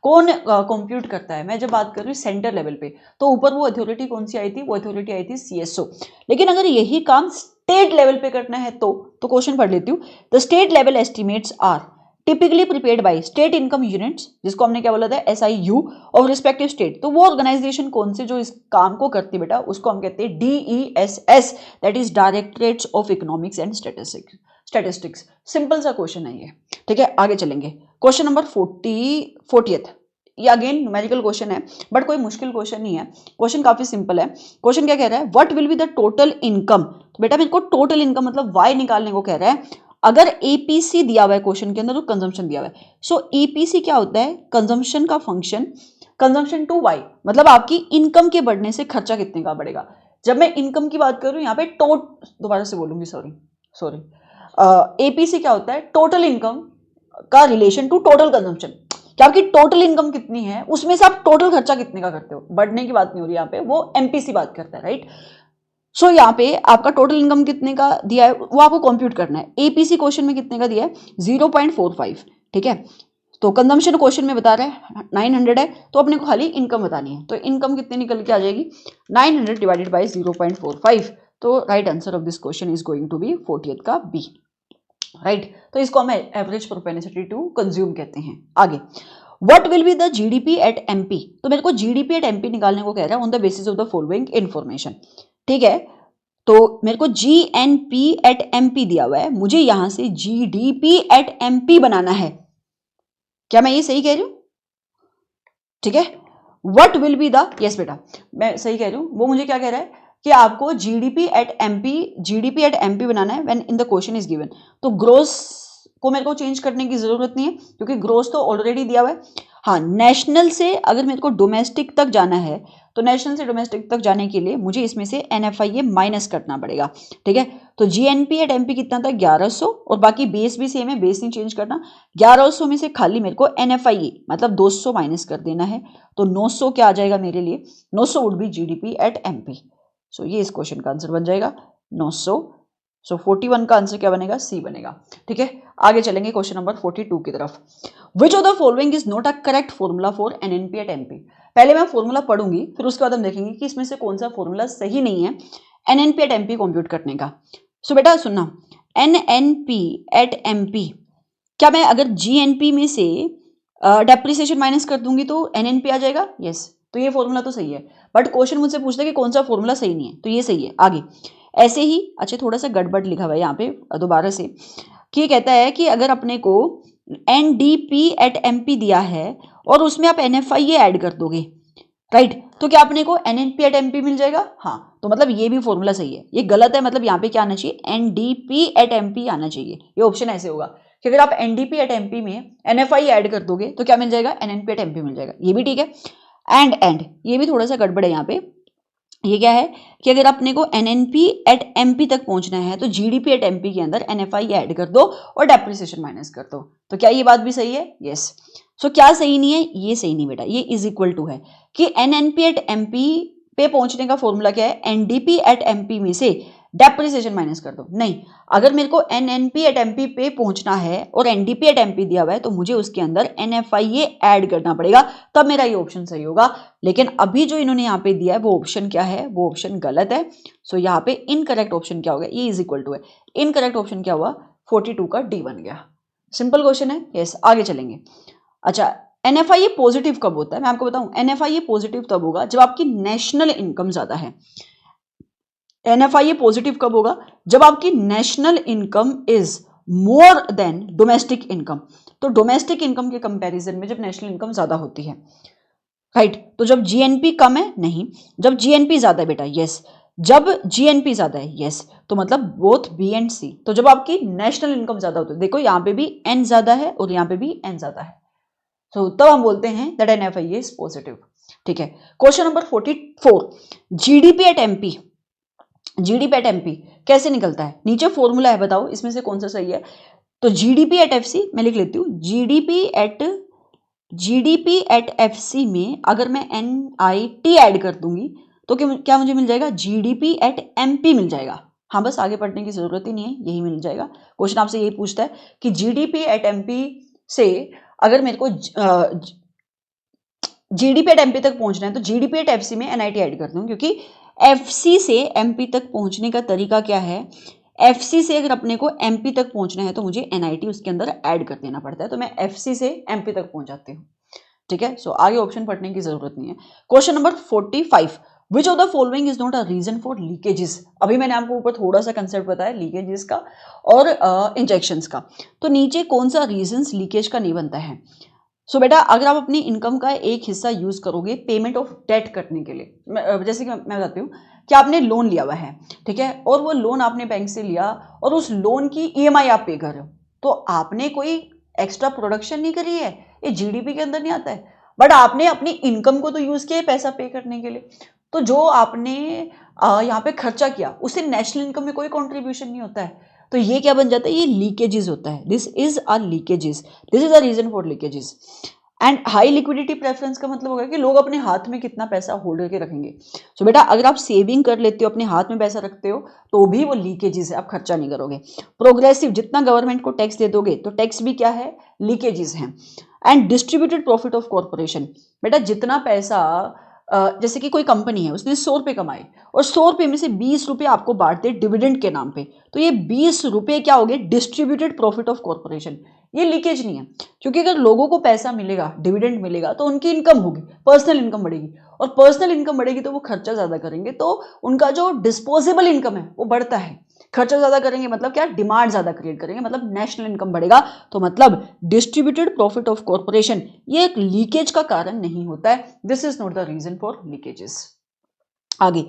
कौन कंप्यूट करता है, मैं जब बात कर रही हूँ सेंटर लेवल पे, तो ऊपर वो अथॉरिटी कौन सी आई थी? वो अथॉरिटी आई थी सीएसओ। लेकिन अगर यही काम स्टेट लेवल पे करना है तो क्वेश्चन पढ़ लेती हूँ। The state level estimates are typically prepared by state income units, जिसको हमने क्या बोला था? SIU of respective state. तो वो ऑर्गेनाइजेशन कौन से जो इस काम को करती है बेटा, उसको हम कहते हैं DESS, that is directorates of economics and statistics. Simple सा क्वेश्चन है ये। ठीक है, आगे चलेंगे। Question number 40th। ये अगेन न्यूमेरिकल क्वेश्चन है बट कोई मुश्किल क्वेश्चन नहीं है, क्वेश्चन काफी सिंपल है। क्वेश्चन क्या कह रहा है? What will be the total income? तो बेटा मेरे को टोटल इनकम मतलब वाई निकालने को कह रहा है। अगर एपीसी दिया हुआ है क्वेश्चन के अंदर तो कंजम्पशन दिया हुआ है। सो ईपीसी क्या होता है? कंजम्पशन का फंक्शन, कंजम्पशन टू वाई, मतलब आपकी इनकम के बढ़ने से खर्चा कितने का बढ़ेगा। जब मैं इनकम की बात करूं यहाँ पे दोबारा से बोलूंगी, सॉरी एपीसी क्या होता है? टोटल इनकम का रिलेशन टू टोटल कंजम्पशन, कि आपकी टोटल इनकम कितनी है उसमें से आप टोटल खर्चा कितने का करते हो। बढ़ने की बात नहीं हो रही यहाँ पे, वो एमपीसी बात करता है, राइट। सो यहाँ पे आपका टोटल इनकम कितने का दिया है वो आपको कंप्यूट करना है। एपीसी क्वेश्चन में कितने का दिया है? 0.45। ठीक है, तो कंजम्पशन क्वेश्चन में बता रहा है 900 है, तो अपने को खाली इनकम बतानी है। तो इनकम कितनी निकल के आ जाएगी? 900 डिवाइडेड बाई 0.45। तो right answer of this question is going to be 40th का बी, राइट। तो इसको हम एवरेज प्रोपेनिसिटी टू कंज्यूम कहते हैं। आगे, what will be the GDP at MP? तो मेरे को जीडीपी एट एमपी निकालने को कह रहा है on the basis of the following information. ठीक है, तो मेरे को जीएनपी एट एमपी दिया हुआ है, मुझे यहां से जीडीपी एट एमपी बनाना है। क्या मैं ये सही कह रही हूं? ठीक है, what will be the, yes बेटा मैं सही कह रही हूं। वो मुझे क्या कह रहा है कि आपको जीडीपी एट एमपी बनाना है when in the question is given. तो ग्रोस को मेरे को चेंज करने की जरूरत नहीं है क्योंकि ग्रोस तो ऑलरेडी दिया हुआ है। हाँ, नेशनल से अगर मेरे को डोमेस्टिक तक जाना है तो नेशनल से डोमेस्टिक तक जाने के लिए मुझे इसमें से NFIA माइनस करना पड़ेगा। ठीक है, तो GNP एट MP कितना था? 1100, और बाकी बेस भी सेम है, बेस नहीं चेंज करना। 1100 में से खाली मेरे को NFIA मतलब 200 माइनस कर देना है, तो 900 क्या आ जाएगा मेरे लिए? 900 would be GDP at MP। सो ये इस क्वेश्चन का आंसर बन जाएगा 900। सो 41 का आंसर क्या बनेगा? सी बनेगा। ठीक है, आगे चलेंगे क्वेश्चन नंबर 42 की तरफ। Which of the following is not a correct formula for NNP at MP? पहले मैं फॉर्मूला पढ़ूंगी फिर उसके बाद हम देखेंगे कि इसमें से कौन सा फॉर्मूला सही नहीं है NNP एट MP कंप्यूट करने का। सो बेटा सुनना, NNP एट MP, क्या मैं अगर GNP में से डेप्रिसिएशन माइनस कर दूंगी तो NNP आ जाएगा? यस, तो ये फॉर्मूला तो सही है, बट क्वेश्चन मुझसे पूछता है कि कौन सा फॉर्मूला सही नहीं है, तो ये सही है। आगे ऐसे ही, अच्छा थोड़ा सा गड़बड़ लिखा हुआ है यहाँ पे दोबारा से, कि ये कहता है कि अगर अपने को NDP एट MP दिया है और उसमें आप NFIA ऐड कर दोगे, राइट, तो क्या अपने को NNP एट MP मिल जाएगा? हाँ, तो मतलब ये भी फॉर्मूला सही है। ये गलत है, मतलब यहाँ पे क्या आना चाहिए? NDP एट MP आना चाहिए। ये ऑप्शन ऐसे होगा कि अगर आप एनडीपी एट एमपी में एनएफआई ऐड कर दोगे तो क्या मिल जाएगा, एनएनपी एट एमपी मिल जाएगा, ये भी ठीक है। एंड ये भी थोड़ा सा गड़बड़ है यहाँ पे, ये क्या है कि अगर अपने को एनएनपी एट एमपी तक पहुंचना है तो जीडीपी एट एमपी के अंदर एनएफआई ऐड कर दो और डेप्रिसिएशन माइनस कर दो। तो क्या ये बात भी सही है? यस। सो क्या सही नहीं है? ये सही नहीं बेटा, ये इज इक्वल टू है कि एनएनपी एट एमपी पे पहुंचने का फॉर्मूला क्या है, एनडीपी एट एमपी में से डेप्रिसिएशन माइनस कर दो। नहीं, अगर मेरे को एनएनपी एट एमपी पे पहुंचना है और एनडीपी एट एमपी दिया हुआ है तो मुझे उसके अंदर एनएफआईए ऐड करना पड़ेगा, तब मेरा ये ऑप्शन सही होगा। लेकिन अभी जो इन्होंने यहाँ पे दिया है वो ऑप्शन क्या है, वो ऑप्शन गलत है। सो यहाँ पे इनकरेक्ट ऑप्शन क्या होगा, ये इज इक्वल टू है, इनकरेक्ट ऑप्शन क्या हुआ, 42 का डी बन गया। सिंपल क्वेश्चन है। यस, आगे चलेंगे। अच्छा, एनएफआईए पॉजिटिव कब होता है, मैं आपको बताऊं, एनएफआईए पॉजिटिव तब होगा जब आपकी नेशनल इनकम ज्यादा है। एनएफआईए पॉजिटिव कब होगा, जब आपकी national income is more than domestic income. तो डोमेस्टिक इनकम के कंपैरिजन में जब नेशनल इनकम ज्यादा होती है, राइट। तो जब जीएनपी कम है, नहीं, जब जीएनपी ज्यादा है बेटा, यस, जब जीएनपी ज्यादा है, यस, तो मतलब बोथ बी एंड सी। तो जब आपकी नेशनल इनकम ज्यादा होती है, देखो यहाँ पे भी एन ज्यादा है और यहाँ पे भी एन ज्यादा है, तो तब हम बोलते हैं दैट एनएफआईए इज पॉजिटिव। ठीक है। Question number 44, GDP at MP, GDP at MP कैसे निकलता है, नीचे फॉर्मूला है, बताओ इसमें से कौन सा सही है। तो जीडीपी एट एफसी मैं लिख लेती हूँ, जीडीपी एट एफसी में अगर मैं एनआईटी ऐड कर दूंगी तो क्या मुझे मिल जाएगा, जीडीपी एट एमपी मिल जाएगा। हाँ, बस आगे पढ़ने की जरूरत ही नहीं है, यही मिल जाएगा। क्वेश्चन आपसे यही पूछता है कि जीडीपी एट एमपी से अगर मेरे को जीडीपी एट एमपी तक पहुंचना है तो जीडीपी एट एफसी में एनआईटी ऐड कर दूं, क्योंकि एफसी से एमपी तक पहुंचने का तरीका क्या है, एफसी से अगर अपने को एमपी तक पहुंचना है तो मुझे एनआईटी उसके अंदर ऐड कर देना पड़ता है, तो मैं एफसी से एमपी तक पहुंच जाती हूँ। ठीक है। सो आगे ऑप्शन पढ़ने की जरूरत नहीं है। Question number 45, which of the following is not a reason for leakages. अभी मैंने आपको ऊपर थोड़ा सा कंसेप्ट बताया लीकेजेस का और इंजेक्शंस का, तो नीचे कौन सा रीजन लीकेज का नहीं बनता है। सो बेटा, अगर आप अपनी इनकम का एक हिस्सा यूज करोगे पेमेंट ऑफ डेट करने के लिए, जैसे कि मैं बताती हूँ कि आपने लोन लिया हुआ है, ठीक है, और वो लोन आपने बैंक से लिया और उस लोन की ईएमआई आप पे कर रहे हो, तो आपने कोई एक्स्ट्रा प्रोडक्शन नहीं करी है, ये जीडीपी के अंदर नहीं आता है, बट आपने अपनी इनकम को तो यूज किया है पैसा पे करने के लिए। तो जो आपने यहाँ पे खर्चा किया उससे नेशनल इनकम में कोई कॉन्ट्रीब्यूशन नहीं होता है, तो ये क्या बन जाता है, ये लीकेजेस होता है। This is a leakages, this is a reason for leakages. And high liquidity preference का मतलब होगा कि लोग अपने हाथ में कितना पैसा होल्ड करके रखेंगे। सो बेटा, अगर आप सेविंग कर लेते हो, अपने हाथ में पैसा रखते हो, तो भी वो लीकेजेस है, आप खर्चा नहीं करोगे। प्रोग्रेसिव, जितना गवर्नमेंट को टैक्स दे दोगे तो टैक्स भी क्या है, लीकेजेस हैं। And distributed profit of corporation, बेटा जितना पैसा जैसे कि कोई कंपनी है उसने 100 रुपये कमाए और 100 रुपये में से 20 रुपये आपको बांट दे डिविडेंड के नाम पे, तो ये 20 रुपये क्या हो गए, डिस्ट्रीब्यूटेड प्रॉफिट ऑफ कॉर्पोरेशन। ये लीकेज नहीं है, क्योंकि अगर लोगों को पैसा मिलेगा, डिविडेंड मिलेगा, तो उनकी इनकम होगी, पर्सनल इनकम बढ़ेगी, और पर्सनल इनकम बढ़ेगी तो वो खर्चा ज्यादा करेंगे, तो उनका जो डिस्पोजेबल इनकम है वो बढ़ता है। खर्चा ज्यादा करेंगे मतलब क्या, डिमांड ज्यादा क्रिएट करेंगे, मतलब नेशनल इनकम बढ़ेगा, तो मतलब डिस्ट्रीब्यूटेड प्रॉफिट ऑफ कॉर्पोरेशन ये एक लीकेज का कारण नहीं होता है। This is not the reason for leakages. आगे,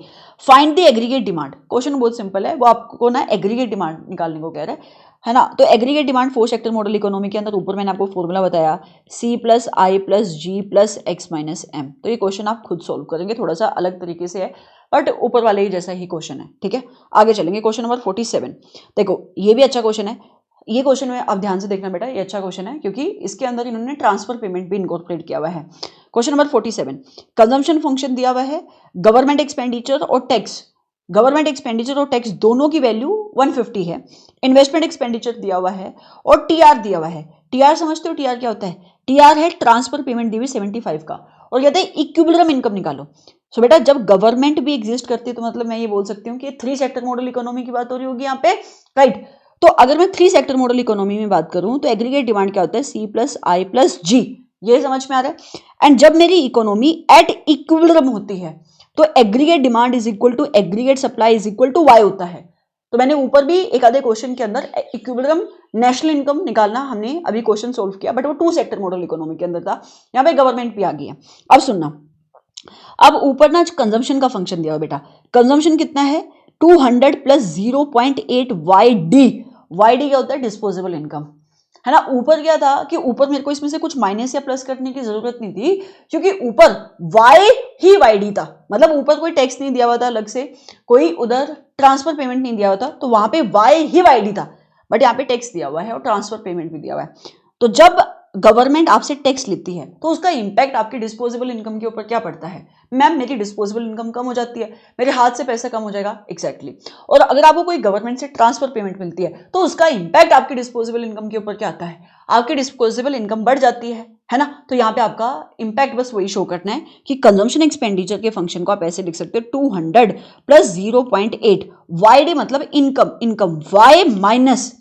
find the aggregate demand. Question बहुत सिंपल है, वो आपको ना एग्रीगेट डिमांड निकालने को कह रहा है ना। तो aggregate demand 4 sector model economy के अंदर ऊपर मैंने आपको फॉर्मूला बताया, C + I + G + X - M। तो ये क्वेश्चन आप खुद सोल्व करेंगे, थोड़ा सा अलग तरीके से है बट ऊपर वाले ही जैसा ही क्वेश्चन है। ठीक है, आगे चलेंगे। क्वेश्चन नंबर 47, देखो ये भी अच्छा क्वेश्चन है, ये क्वेश्चन में आप ध्यान से देखना बेटा, ये अच्छा क्वेश्चन है क्योंकि इसके अंदर इन्होंने ट्रांसफर पेमेंट भी इनकॉर्पोरेट किया हुआ है। क्वेश्चन नंबर 47, कंजम्पशन फंक्शन दिया हुआ है, गवर्नमेंट एक्सपेंडिचर और टैक्स, गवर्नमेंट एक्सपेंडिचर और टैक्स दोनों की वैल्यू 150 है, इन्वेस्टमेंट एक्सपेंडिचर दिया हुआ है और टीआर दिया हुआ है। टीआर समझते हो, टीआर क्या होता है, टीआर है ट्रांसफर पेमेंट दी हुई 75 का, और कहते हैं इक्विलिब्रियम इनकम निकालो। सो बेटा, जब गवर्नमेंट भी एग्जिस्ट करती है तो मतलब मैं ये बोल सकती हूँ कि 3 सेक्टर मॉडल इकोनॉमी की बात हो रही होगी यहाँ पे, राइट। तो अगर मैं 3 सेक्टर मॉडल इकोनॉमी में बात करूं तो एग्रीगेट डिमांड क्या होता है, C + I + G, ये समझ में आ रहा है। एंड जब मेरी इकोनॉमी एट इक्विलिब्रियम होती है तो aggregate demand is equal to aggregate supply is equal to Y होता है। तो मैंने ऊपर भी एक आधे क्वेश्चन के अंदर इक्विलिब्रियम नेशनल इनकम निकालना हमने अभी क्वेश्चन सोल्व किया, बट वो 2 सेक्टर मॉडल इकोनॉमी के अंदर था, यहाँ पे गवर्नमेंट भी आ गई है। अब सुनना, अब ऊपर ना कंजम्पशन का फंक्शन दिया हुआ बेटा, कंजम्पशन कितना है 200 + 0.8 YD, YD क्या होता है, डिस्पोजेबल इनकम। है ना। ऊपर क्या था कि ऊपर मेरे को इसमें से कुछ माइनस या प्लस करने की जरूरत नहीं थी, क्योंकि ऊपर वाई ही वाई डी था, मतलब ऊपर कोई टैक्स नहीं दिया हुआ था अलग से, कोई उधर ट्रांसफर पेमेंट नहीं दिया हुआ था, तो वहां पे वाई ही वाई डी था। बट यहाँ पे टैक्स दिया हुआ है और ट्रांसफर पेमेंट भी दिया हुआ है। तो जब गवर्नमेंट आपसे टैक्स लेती है तो उसका इंपैक्ट आपकी डिस्पोजेबल इनकम के ऊपर क्या पड़ता है? मैम मेरी डिस्पोजेबल इनकम कम हो जाती है, मेरे हाथ से पैसा कम हो जाएगा। एग्जैक्टली और अगर आपको कोई गवर्नमेंट से ट्रांसफर पेमेंट मिलती है तो उसका इंपैक्ट आपकी डिस्पोजेबल इनकम के ऊपर क्या आता है? आपकी डिस्पोजेबल इनकम बढ़ जाती है ना। तो यहाँ पे आपका इंपैक्ट बस वही शो करना है कि कंजम्पशन एक्सपेंडिचर के फंक्शन को आप ऐसे लिख सकते हो 200 प्लस 0.8 वाई डी मतलब इनकम वाई माइनस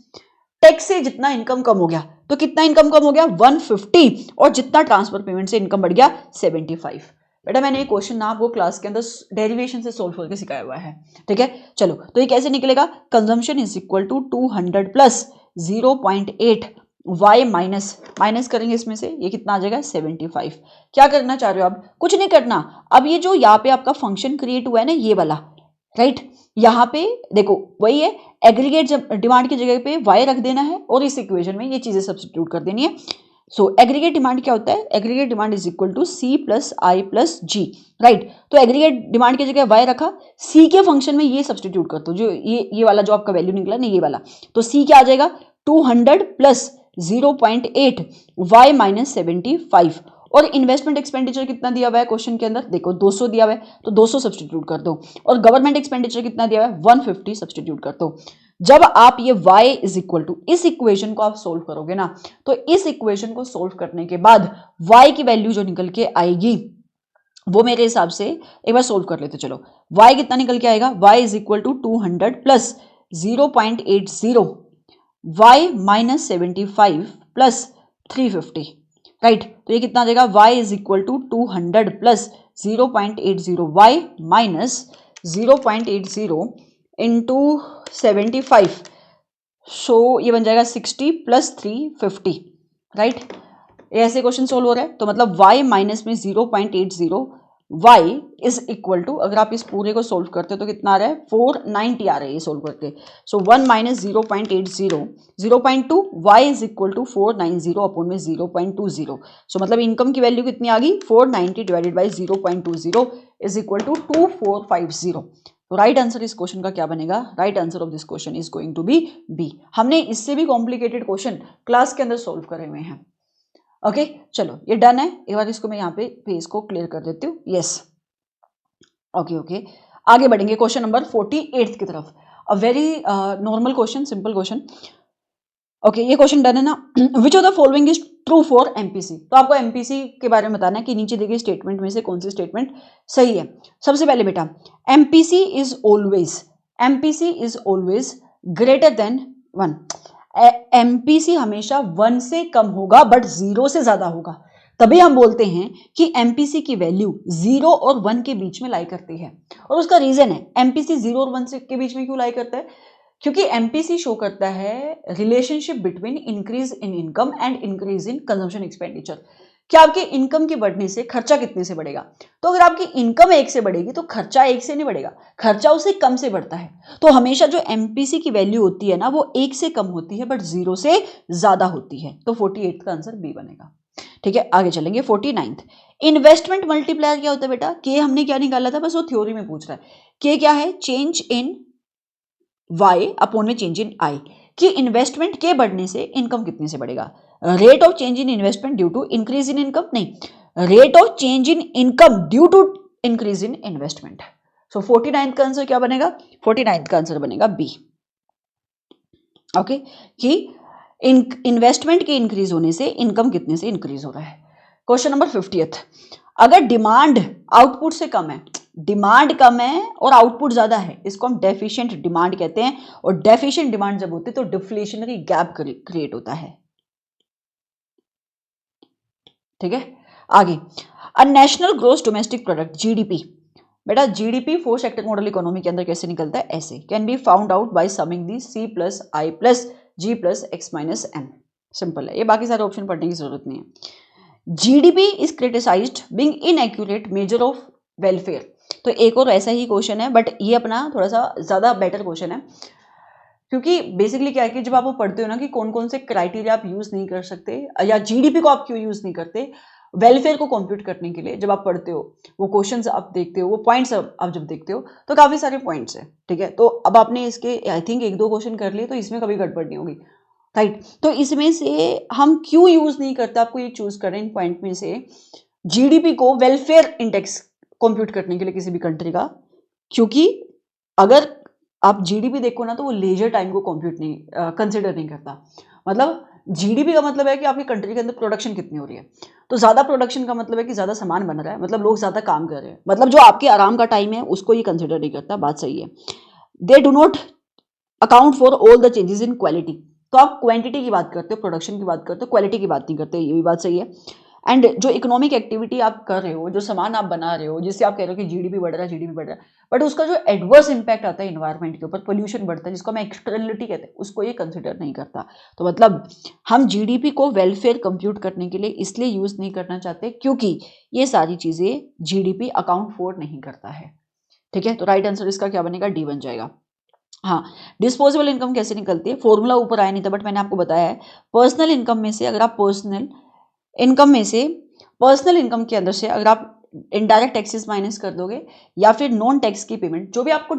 टैक्स से जितना इनकम कम हो गया, तो कितना इनकम कम हो गया 150, और जितना ट्रांसफर पेमेंट से इनकम बढ़ गया 75। बेटा मैंने ये क्वेश्चन ना आपको क्लास के अंदर डेरिवेशन से सोल्व करके सिखाया हुआ है, ठीक है। चलो तो ये कैसे निकलेगा? Consumption is equal to 200 plus 0.8 Y minus करेंगे इसमें से, ये कितना आ जाएगा 75। क्या करना चाह रहे हो आप? कुछ नहीं करना। अब ये जो यहाँ पे आपका फंक्शन क्रिएट हुआ है ना, ये वाला, राइट, यहाँ पे देखो वही है, एग्रीगेट डिमांड की जगह पे वाई रख देना है और इस इक्वेशन में ये चीजें सब्स्टिट्यूट कर देनी है। सो एग्रीगेट डिमांड क्या होता है? Aggregate demand is equal to C plus I plus G, right. तो एग्रीगेट डिमांड की जगह वाई रखा, सी के फंक्शन में ये सब्स्टिट्यूट कर दो, जो ये वाला जो आपका वैल्यू निकला ना, ये वाला, तो सी क्या आ जाएगा 200 प्लस 0.8 वाई माइनस 75। और इन्वेस्टमेंट एक्सपेंडिचर कितना दिया हुआ है क्वेश्चन के अंदर? देखो 200 दिया हुआ है, तो 200 सब्स्टिट्यूट कर दो, और गवर्नमेंट एक्सपेंडिचर कितना दिया हुआ है 150 सब्स्टिट्यूट कर दो। जब आप ये y इज इक्वल टू इस इक्वेशन को आप सोल्व करोगे ना, तो इस इक्वेशन को सोल्व करने के बाद y की वैल्यू जो निकल के आएगी वो मेरे हिसाब से एक बार सोल्व कर लेते चलो। y कितना निकल के आएगा? y is equal to 200 plus 0.80 y minus 75 plus 350, right. तो ये कितना आ जाएगा? y is equal to 200 plus 0.80 y minus 0.80 into 75, so ये बन जाएगा 60 प्लस 350, राइट। ऐसे क्वेश्चन सोल्व हो रहा है, तो मतलब y माइनस में 0.80 y इज इक्वल टू, अगर आप इस पूरे को सोल्व करते हो तो कितना आ रहा है 490 आ रहा है ये सोल्व करके। So 1 minus 0.80 0.2 y is equal to 490 upon में 0.20। सो मतलब इनकम की वैल्यू कितनी आ गई 490 divided by 0.20 is equal to 2450। तो राइट आंसर इस क्वेश्चन का क्या बनेगा? Right answer of this question is going to be B. हमने इससे भी कॉम्प्लिकेटेड क्वेश्चन क्लास के अंदर सोल्व करे हुए हैं। ओके चलो ये डन है, एक बार इसको मैं यहाँ पे पेज को क्लियर कर देती हूँ। यस ओके आगे बढ़ेंगे क्वेश्चन नंबर 48 की तरफ। A very normal question, simple question. Okay ये क्वेश्चन डन है ना। विच of the following is true for MPC? तो आपको एमपीसी के बारे में बताना है कि नीचे देखिए स्टेटमेंट में से कौन सी स्टेटमेंट सही है। सबसे पहले बेटा MPC is always greater than 1। MPC हमेशा 1 से कम होगा बट 0 से ज्यादा होगा, तभी हम बोलते हैं कि एमपीसी की वैल्यू 0 और 1 के बीच में लाई करती है। और उसका रीजन है एमपीसी 0 और 1 के बीच में क्यों लाई करता है? क्योंकि एमपीसी शो करता है relationship between increase in income and increase in consumption expenditure. क्या आपके इनकम के बढ़ने से खर्चा कितने से बढ़ेगा? तो अगर आपकी इनकम 1 से बढ़ेगी तो खर्चा 1 से नहीं बढ़ेगा, खर्चा उससे कम से बढ़ता है। तो हमेशा जो एमपीसी की वैल्यू होती है ना वो 1 से कम होती है बट 0 से ज्यादा होती है। तो 48 का आंसर बी बनेगा। ठीक है आगे चलेंगे 49th। इन्वेस्टमेंट मल्टीप्लायर क्या होता है बेटा? के हमने क्या निकाला था, बस वो थ्योरी में पूछ रहा है। के क्या है? चेंज इन y अपॉन में चेंज इन i, कि इन्वेस्टमेंट के बढ़ने से इनकम कितने से बढ़ेगा? Rate of change in investment due to increase in income, नहीं, rate of change in income due to increase in investment. So 49 का आंसर क्या बनेगा? 49 का आंसर बनेगा बी। ओके कि इन्वेस्टमेंट के इंक्रीज होने से इनकम कितने से इंक्रीज हो रहा है। Question number 50th। अगर डिमांड आउटपुट से कम है, डिमांड कम है और आउटपुट ज्यादा है, इसको हम डेफिशिएंट डिमांड कहते हैं। और डेफिशिएंट डिमांड जब होती है तो डिफ्लेशनरी गैप क्रिएट होता है। ठीक है आगे, a national gross domestic product GDP. बेटा जीडीपी 4 सेक्टर मॉडल इकोनॉमी के अंदर कैसे निकलता है? ऐसे, can be found out by summing the C plus I plus G plus X minus N. Simple है, ये बाकी सारे ऑप्शन पढ़ने की जरूरत नहीं है। GDP is criticised being inaccurate measure of welfare. तो एक और ऐसा ही क्वेश्चन है बट ये अपना थोड़ा सा ज्यादा बेटर क्वेश्चन है। क्योंकि बेसिकली क्या है कि जब आप वो पढ़ते हो ना कि कौन कौन से क्राइटेरिया आप यूज नहीं कर सकते या जीडीपी को आप क्यों यूज नहीं करते वेलफेयर को कंप्यूट करने के लिए, जब आप पढ़ते हो वो क्वेश्चंस आप देखते हो, वो पॉइंट्स आप जब देखते हो तो काफी सारे पॉइंट्स हैं, ठीक है। तो अब आपने इसके आई थिंक एक दो क्वेश्चन कर लिए, तो इसमें कभी गड़बड़ नहीं होगी, राइट। तो इसमें से हम क्यों यूज नहीं करते, आपको ये चूज करें इन पॉइंट में से जीडीपी को वेलफेयर इंडेक्स कंप्यूट करने के लिए किसी भी कंट्री का, क्योंकि अगर आप जीडीपी देखो ना तो वो लेजर टाइम को कंप्यूट नहीं कंसिडर नहीं करता। मतलब जीडीपी का मतलब है कि आपकी कंट्री के अंदर प्रोडक्शन कितनी हो रही है, तो ज्यादा प्रोडक्शन का मतलब है कि ज्यादा सामान बन रहा है, मतलब लोग ज्यादा काम कर रहे हैं, मतलब जो आपके आराम का टाइम है उसको ये कंसिडर नहीं करता, बात सही है। They do not account for all the changes in quality, तो आप क्वांटिटी की बात करते हो, प्रोडक्शन की बात करते हो, क्वालिटी की बात नहीं करते, ये भी बात सही है। एंड जो इकोनॉमिक एक्टिविटी आप कर रहे हो, जो सामान आप बना रहे हो, जिससे आप कह रहे हो कि जीडीपी बढ़ रहा है, जीडीपी बढ़ रहा है, बट उसका जो एडवर्स इंपैक्ट आता है इन्वायरमेंट के ऊपर, पोल्यूशन बढ़ता है, जिसको हम एक्सटर्नलिटी कहते हैं, उसको ये कंसिडर नहीं करता। तो मतलब हम जीडीपी को वेलफेयर कंप्यूट करने के लिए इसलिए यूज नहीं करना चाहते क्योंकि ये सारी चीजें जीडीपी अकाउंट फॉर नहीं करता है, ठीक है। तो राइट आंसर इसका क्या बनेगा, डी बन जाएगा। हाँ, डिस्पोजेबल इनकम कैसे निकलती है, फॉर्मूला ऊपर आया नहीं था बट मैंने आपको बताया है। पर्सनल इनकम में से अगर आप पर्सनल इनकम में से पर्सनल इनकम के अंदर से अगर आप इनडायरेक्ट टैक्सेस माइनस कर दोगे या फिर नॉन टैक्स की पेमेंट, जो भी आपको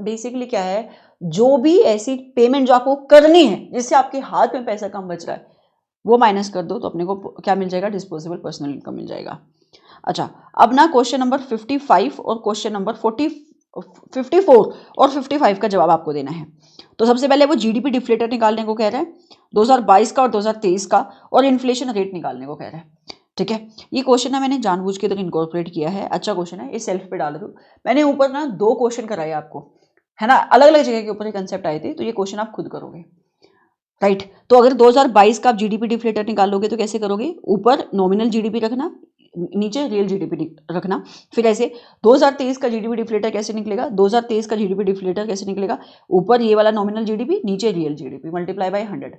बेसिकली क्या है, जो भी ऐसी पेमेंट जो आपको करनी है जिससे आपके हाथ में पैसा कम बच रहा है वो माइनस कर दो, तो अपने को क्या मिल जाएगा, डिस्पोजेबल पर्सनल इनकम मिल जाएगा। अच्छा, अब ना क्वेश्चन नंबर 55 और क्वेश्चन नंबर 54 और 55 का जवाब आपको देना है। तो सबसे पहले वो जीडीपी डिफ्लेटर निकालने को कह रहा है 2022 का और 2023 का, और इन्फ्लेशन रेट निकालने को कह रहा है, ठीक है। ये क्वेश्चन ना मैंने जानबूझ के इधर इनकॉर्पोरेट किया है, अच्छा क्वेश्चन है, ये सेल्फ पे डाल दूँ। मैंने ऊपर ना 2 क्वेश्चन कराए आपको, है ना, अलग अलग जगह के ऊपर ये कंसेप्ट आए थे, तो ये क्वेश्चन आप खुद करोगे, राइट। तो अगर 2022 का आप जीडीपी डिफ्लेटर निकालोगे तो कैसे करोगे, ऊपर नॉमिनल जीडीपी रखना, नीचे रियल जीडीपी रखना, फिर ऐसे 2023 का जीडीपी डिफ्लेटर कैसे निकलेगा, 2023 का जीडीपी डिफ्लेटर कैसे निकलेगा, ऊपर ये वाला नॉमिनल जीडीपी, नीचे रियल जीडीपी, मल्टीप्लाई बाय 100।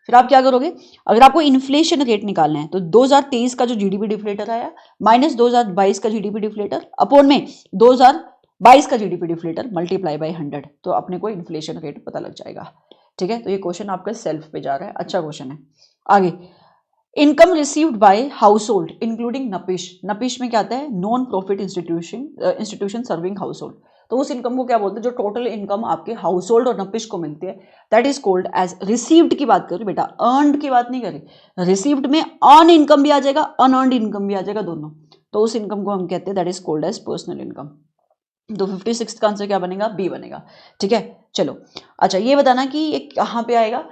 फिर आप क्या करोगे, अगर आपको इन्फ्लेशन रेट निकालना है तो 2023 का जो जीडीपी डिफ्लेटर आया माइनस 2022 का जीडीपी डिफ्लेटर अपॉन में 2022 का जीडीपी डिफ्लेटर मल्टीप्लाई बाय 100, तो अपने को इन्फ्लेशन रेट पता लग जाएगा, ठीक है। तो ये क्वेश्चन आपका सेल्फ पे जा रहा है, अच्छा क्वेश्चन है। आगे, income received by household including NPISH, NPISH में क्या आता है, non profit institution serving household, तो उस इनकम को क्या बोलते हैं, जो टोटल इनकम आपके हाउस होल्ड और नपिश को मिलती है, that is called as received की बात करें बेटा, अर्नड की बात नहीं करें। रिसीव्ड में अर्न इनकम भी आ जाएगा, अनअर्नड इनकम भी आ जाएगा, दोनों, तो उस इनकम को हम कहते हैं that is called as personal income. तो 56 का आंसर क्या बनेगा, बी बनेगा, ठीक है। चलो, अच्छा ये बताना कि ये कहाँ पे आएगा,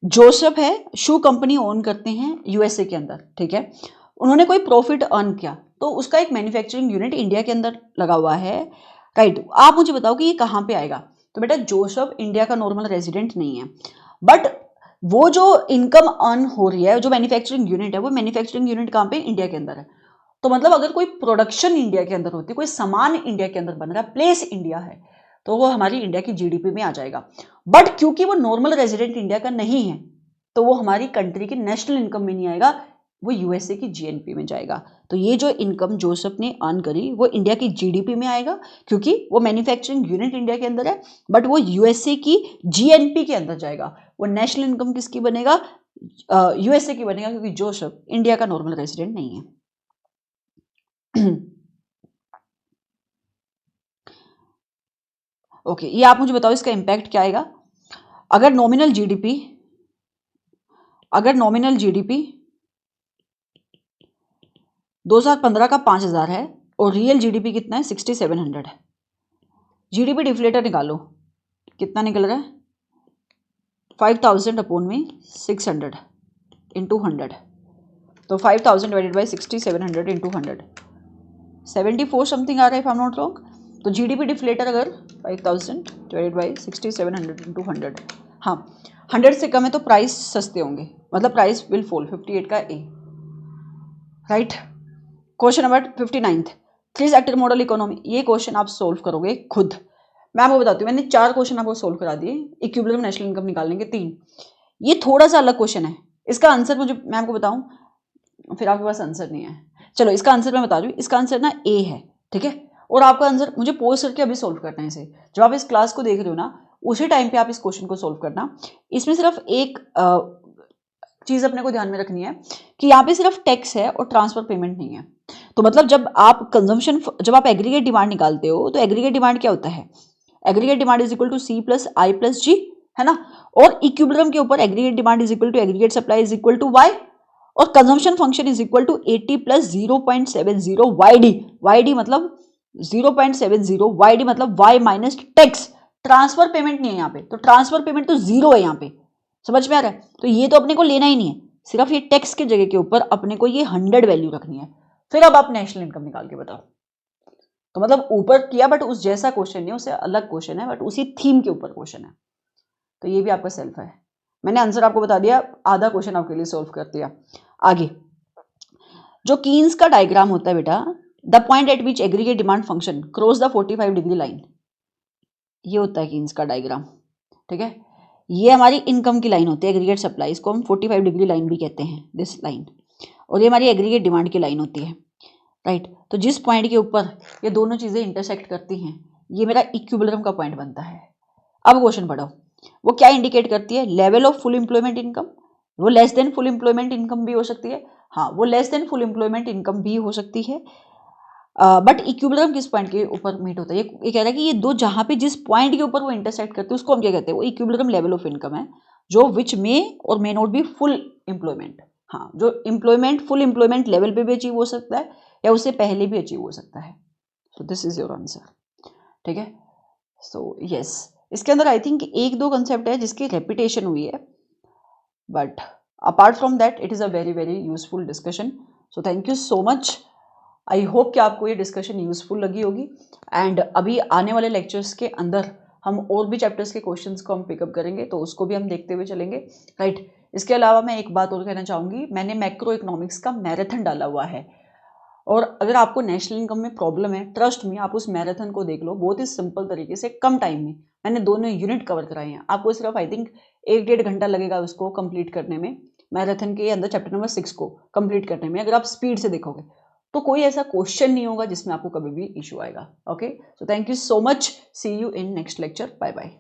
जोसेफ है, शू कंपनी ओन करते हैं यूएसए के अंदर, ठीक है। उन्होंने कोई प्रॉफिट अर्न किया तो उसका एक मैन्युफैक्चरिंग यूनिट इंडिया के अंदर लगा हुआ है, राइट। आप मुझे बताओ कि ये कहाँ पे आएगा, तो बेटा जोसेफ इंडिया का नॉर्मल रेजिडेंट नहीं है, बट वो जो इनकम अर्न हो रही है, जो मैन्युफैक्चरिंग यूनिट है, वो मैन्युफैक्चरिंग यूनिट कहाँ पे, इंडिया के अंदर है। तो मतलब अगर कोई प्रोडक्शन इंडिया के अंदर होती है, कोई सामान इंडिया के अंदर बन रहा है, प्लेस इंडिया है, तो वो हमारी इंडिया की जीडीपी में आ जाएगा। बट क्योंकि वो नॉर्मल रेजिडेंट इंडिया का नहीं है तो वो हमारी कंट्री की नेशनल इनकम में नहीं आएगा, वो यूएसए की जीएनपी में जाएगा। तो ये जो इनकम जोसेफ ने अर्न करी वो इंडिया की जीडीपी में आएगा, क्योंकि वो मैन्युफैक्चरिंग यूनिट इंडिया के अंदर है, बट वो यूएसए की जीएनपी के अंदर जाएगा। वो नेशनल इनकम किसकी बनेगा, यूएसए की बनेगा, क्योंकि जोसेफ इंडिया का नॉर्मल रेजिडेंट नहीं है। ओके, ये आप मुझे बताओ इसका इंपैक्ट क्या आएगा। अगर नॉमिनल जीडीपी 2015 का 5000 है और रियल जीडीपी कितना है 6700 है, जीडीपी डिफ्लेटर निकालो, कितना निकल रहा है 5000 अपॉन में 600 इंटू 100, तो 5000 डिवाइडेड बाई 6700 इंटू 100, 74 समथिंग आ रहा है if I am not wrong. तो जीडीपी डिफ्लेटर अगर 5000 डिवाइडेड बाई 6700 इंटू 100, हाँ 100 से कम है तो प्राइस सस्ते होंगे, मतलब प्राइस विल फॉल, 58 का a, right. Question number 59, 3 sector model economy, ये क्वेश्चन आप सोल्व करोगे खुद। मैं आपको बताती हूँ, मैंने 4 क्वेश्चन आपको सोल्व करा दिए, इक्विलिब्रियम नेशनल इनकम निकालने के 3, ये थोड़ा सा अलग क्वेश्चन है, इसका आंसर मुझे मैं आपको बताऊं फिर आपके पास आंसर नहीं है। चलो इसका आंसर मैं बता दूँ, इसका आंसर ना ए है, ठीक है, और आपका आंसर मुझे पोस्ट करके अभी सोल्व करना है इसे। जब आप इस क्लास को देख रहे हो ना उसी टाइम पे आप इस क्वेश्चन को सोल्व करना। इसमें सिर्फ एक चीज अपने को ध्यान में रखनी है कि यहाँ पे सिर्फ टैक्स है और ट्रांसफर पेमेंट नहीं है। तो मतलब जब आप एग्रीगेट डिमांड निकालते हो तो एग्रीगेट डिमांड क्या होता है, aggregate demand is equal to C plus I plus g, है ना। और इक्विलिब्रियम के ऊपर aggregate demand is equal to aggregate supply is equal to y, और consumption function is equal to 80 plus 0.70 y d मतलब 0.70, वाई डी मतलब y minus tax. Transfer payment नहीं है यहाँ पे, तो ट्रांसफर पेमेंट तो जीरो है यहाँ पे, समझ में आ रहा है। तो ये तो अपने को लेना ही नहीं है, सिर्फ ये टैक्स के जगह के ऊपर अपने को ये 100 वैल्यू रखनी है। फिर अब आप नेशनल इनकम निकाल के बताओ। तो मतलब ऊपर किया बट उस जैसा क्वेश्चन नहीं, उससे अलग क्वेश्चन है बट उसी थीम के ऊपर क्वेश्चन है। तो ये भी आपका सेल्फ है। मैंने आंसर आपको बता दिया, आधा क्वेश्चन आपके लिए सोल्व कर दिया। आगे जो कीन्स का डायग्राम होता है बेटा, the point eight which aggregate demand function cross the 45 degree line, ये होता है कीन्स का डायग्राम, ठीक है। ये हमारी इनकम की लाइन होती है, एग्रीगेट सप्लाई, इसको हम 45 डिग्री लाइन भी कहते हैं, दिस लाइन। और ये हमारी एग्रीगेट डिमांड की लाइन होती है, राइट। तो जिस पॉइंट के ऊपर ये दोनों चीजें इंटरसेक्ट करती हैं, ये मेरा इक्विलिब्रियम का पॉइंट बनता है। अब क्वेश्चन पढ़ो, वो क्या इंडिकेट करती है, level of full employment income. वो less than full employment income भी हो सकती है, हाँ वो less than full employment income भी हो सकती है। बट इक्विलिब्रियम किस पॉइंट के ऊपर मीट होता है, ये कह रहा है कि ये दो जहां पे जिस पॉइंट के ऊपर वो इंटरसेक्ट करते हैं उसको हम क्या कहते हैं, वो इक्विलिब्रियम लेवल ऑफ इनकम है, जो विच में और may not be full employment. हाँ, जो एम्प्लॉयमेंट फुल एम्प्लॉयमेंट लेवल पे भी अचीव हो सकता है या उससे पहले भी अचीव हो सकता है। So this is your answer, ठीक है। सो यस, इसके अंदर आई थिंक एक दो कंसेप्ट है जिसकी रेपिटेशन हुई है, but apart from that it is a very very useful discussion. So thank you so much. I hope कि आपको ये डिस्कशन यूजफुल लगी होगी। एंड अभी आने वाले लेक्चर्स के अंदर हम और भी चैप्टर्स के क्वेश्चंस को हम पिकअप करेंगे, तो उसको भी हम देखते हुए चलेंगे, राइट। इसके अलावा मैं एक बात और कहना चाहूँगी, मैंने मैक्रो इकोनॉमिक्स का मैराथन डाला हुआ है, और अगर आपको नेशनल इनकम में प्रॉब्लम है, ट्रस्ट में आप उस मैराथन को देख लो, बहुत ही सिंपल तरीके से कम टाइम में मैंने दोनों यूनिट कवर कराए हैं। आपको सिर्फ आई थिंक 1-1.5 घंटा लगेगा उसको कंप्लीट करने में, मैराथन के अंदर चैप्टर नंबर 6 को कंप्लीट करने में। अगर आप स्पीड से देखोगे तो कोई ऐसा क्वेश्चन नहीं होगा जिसमें आपको कभी भी इशू आएगा। Okay, so thank you so much, see you in next lecture, bye bye.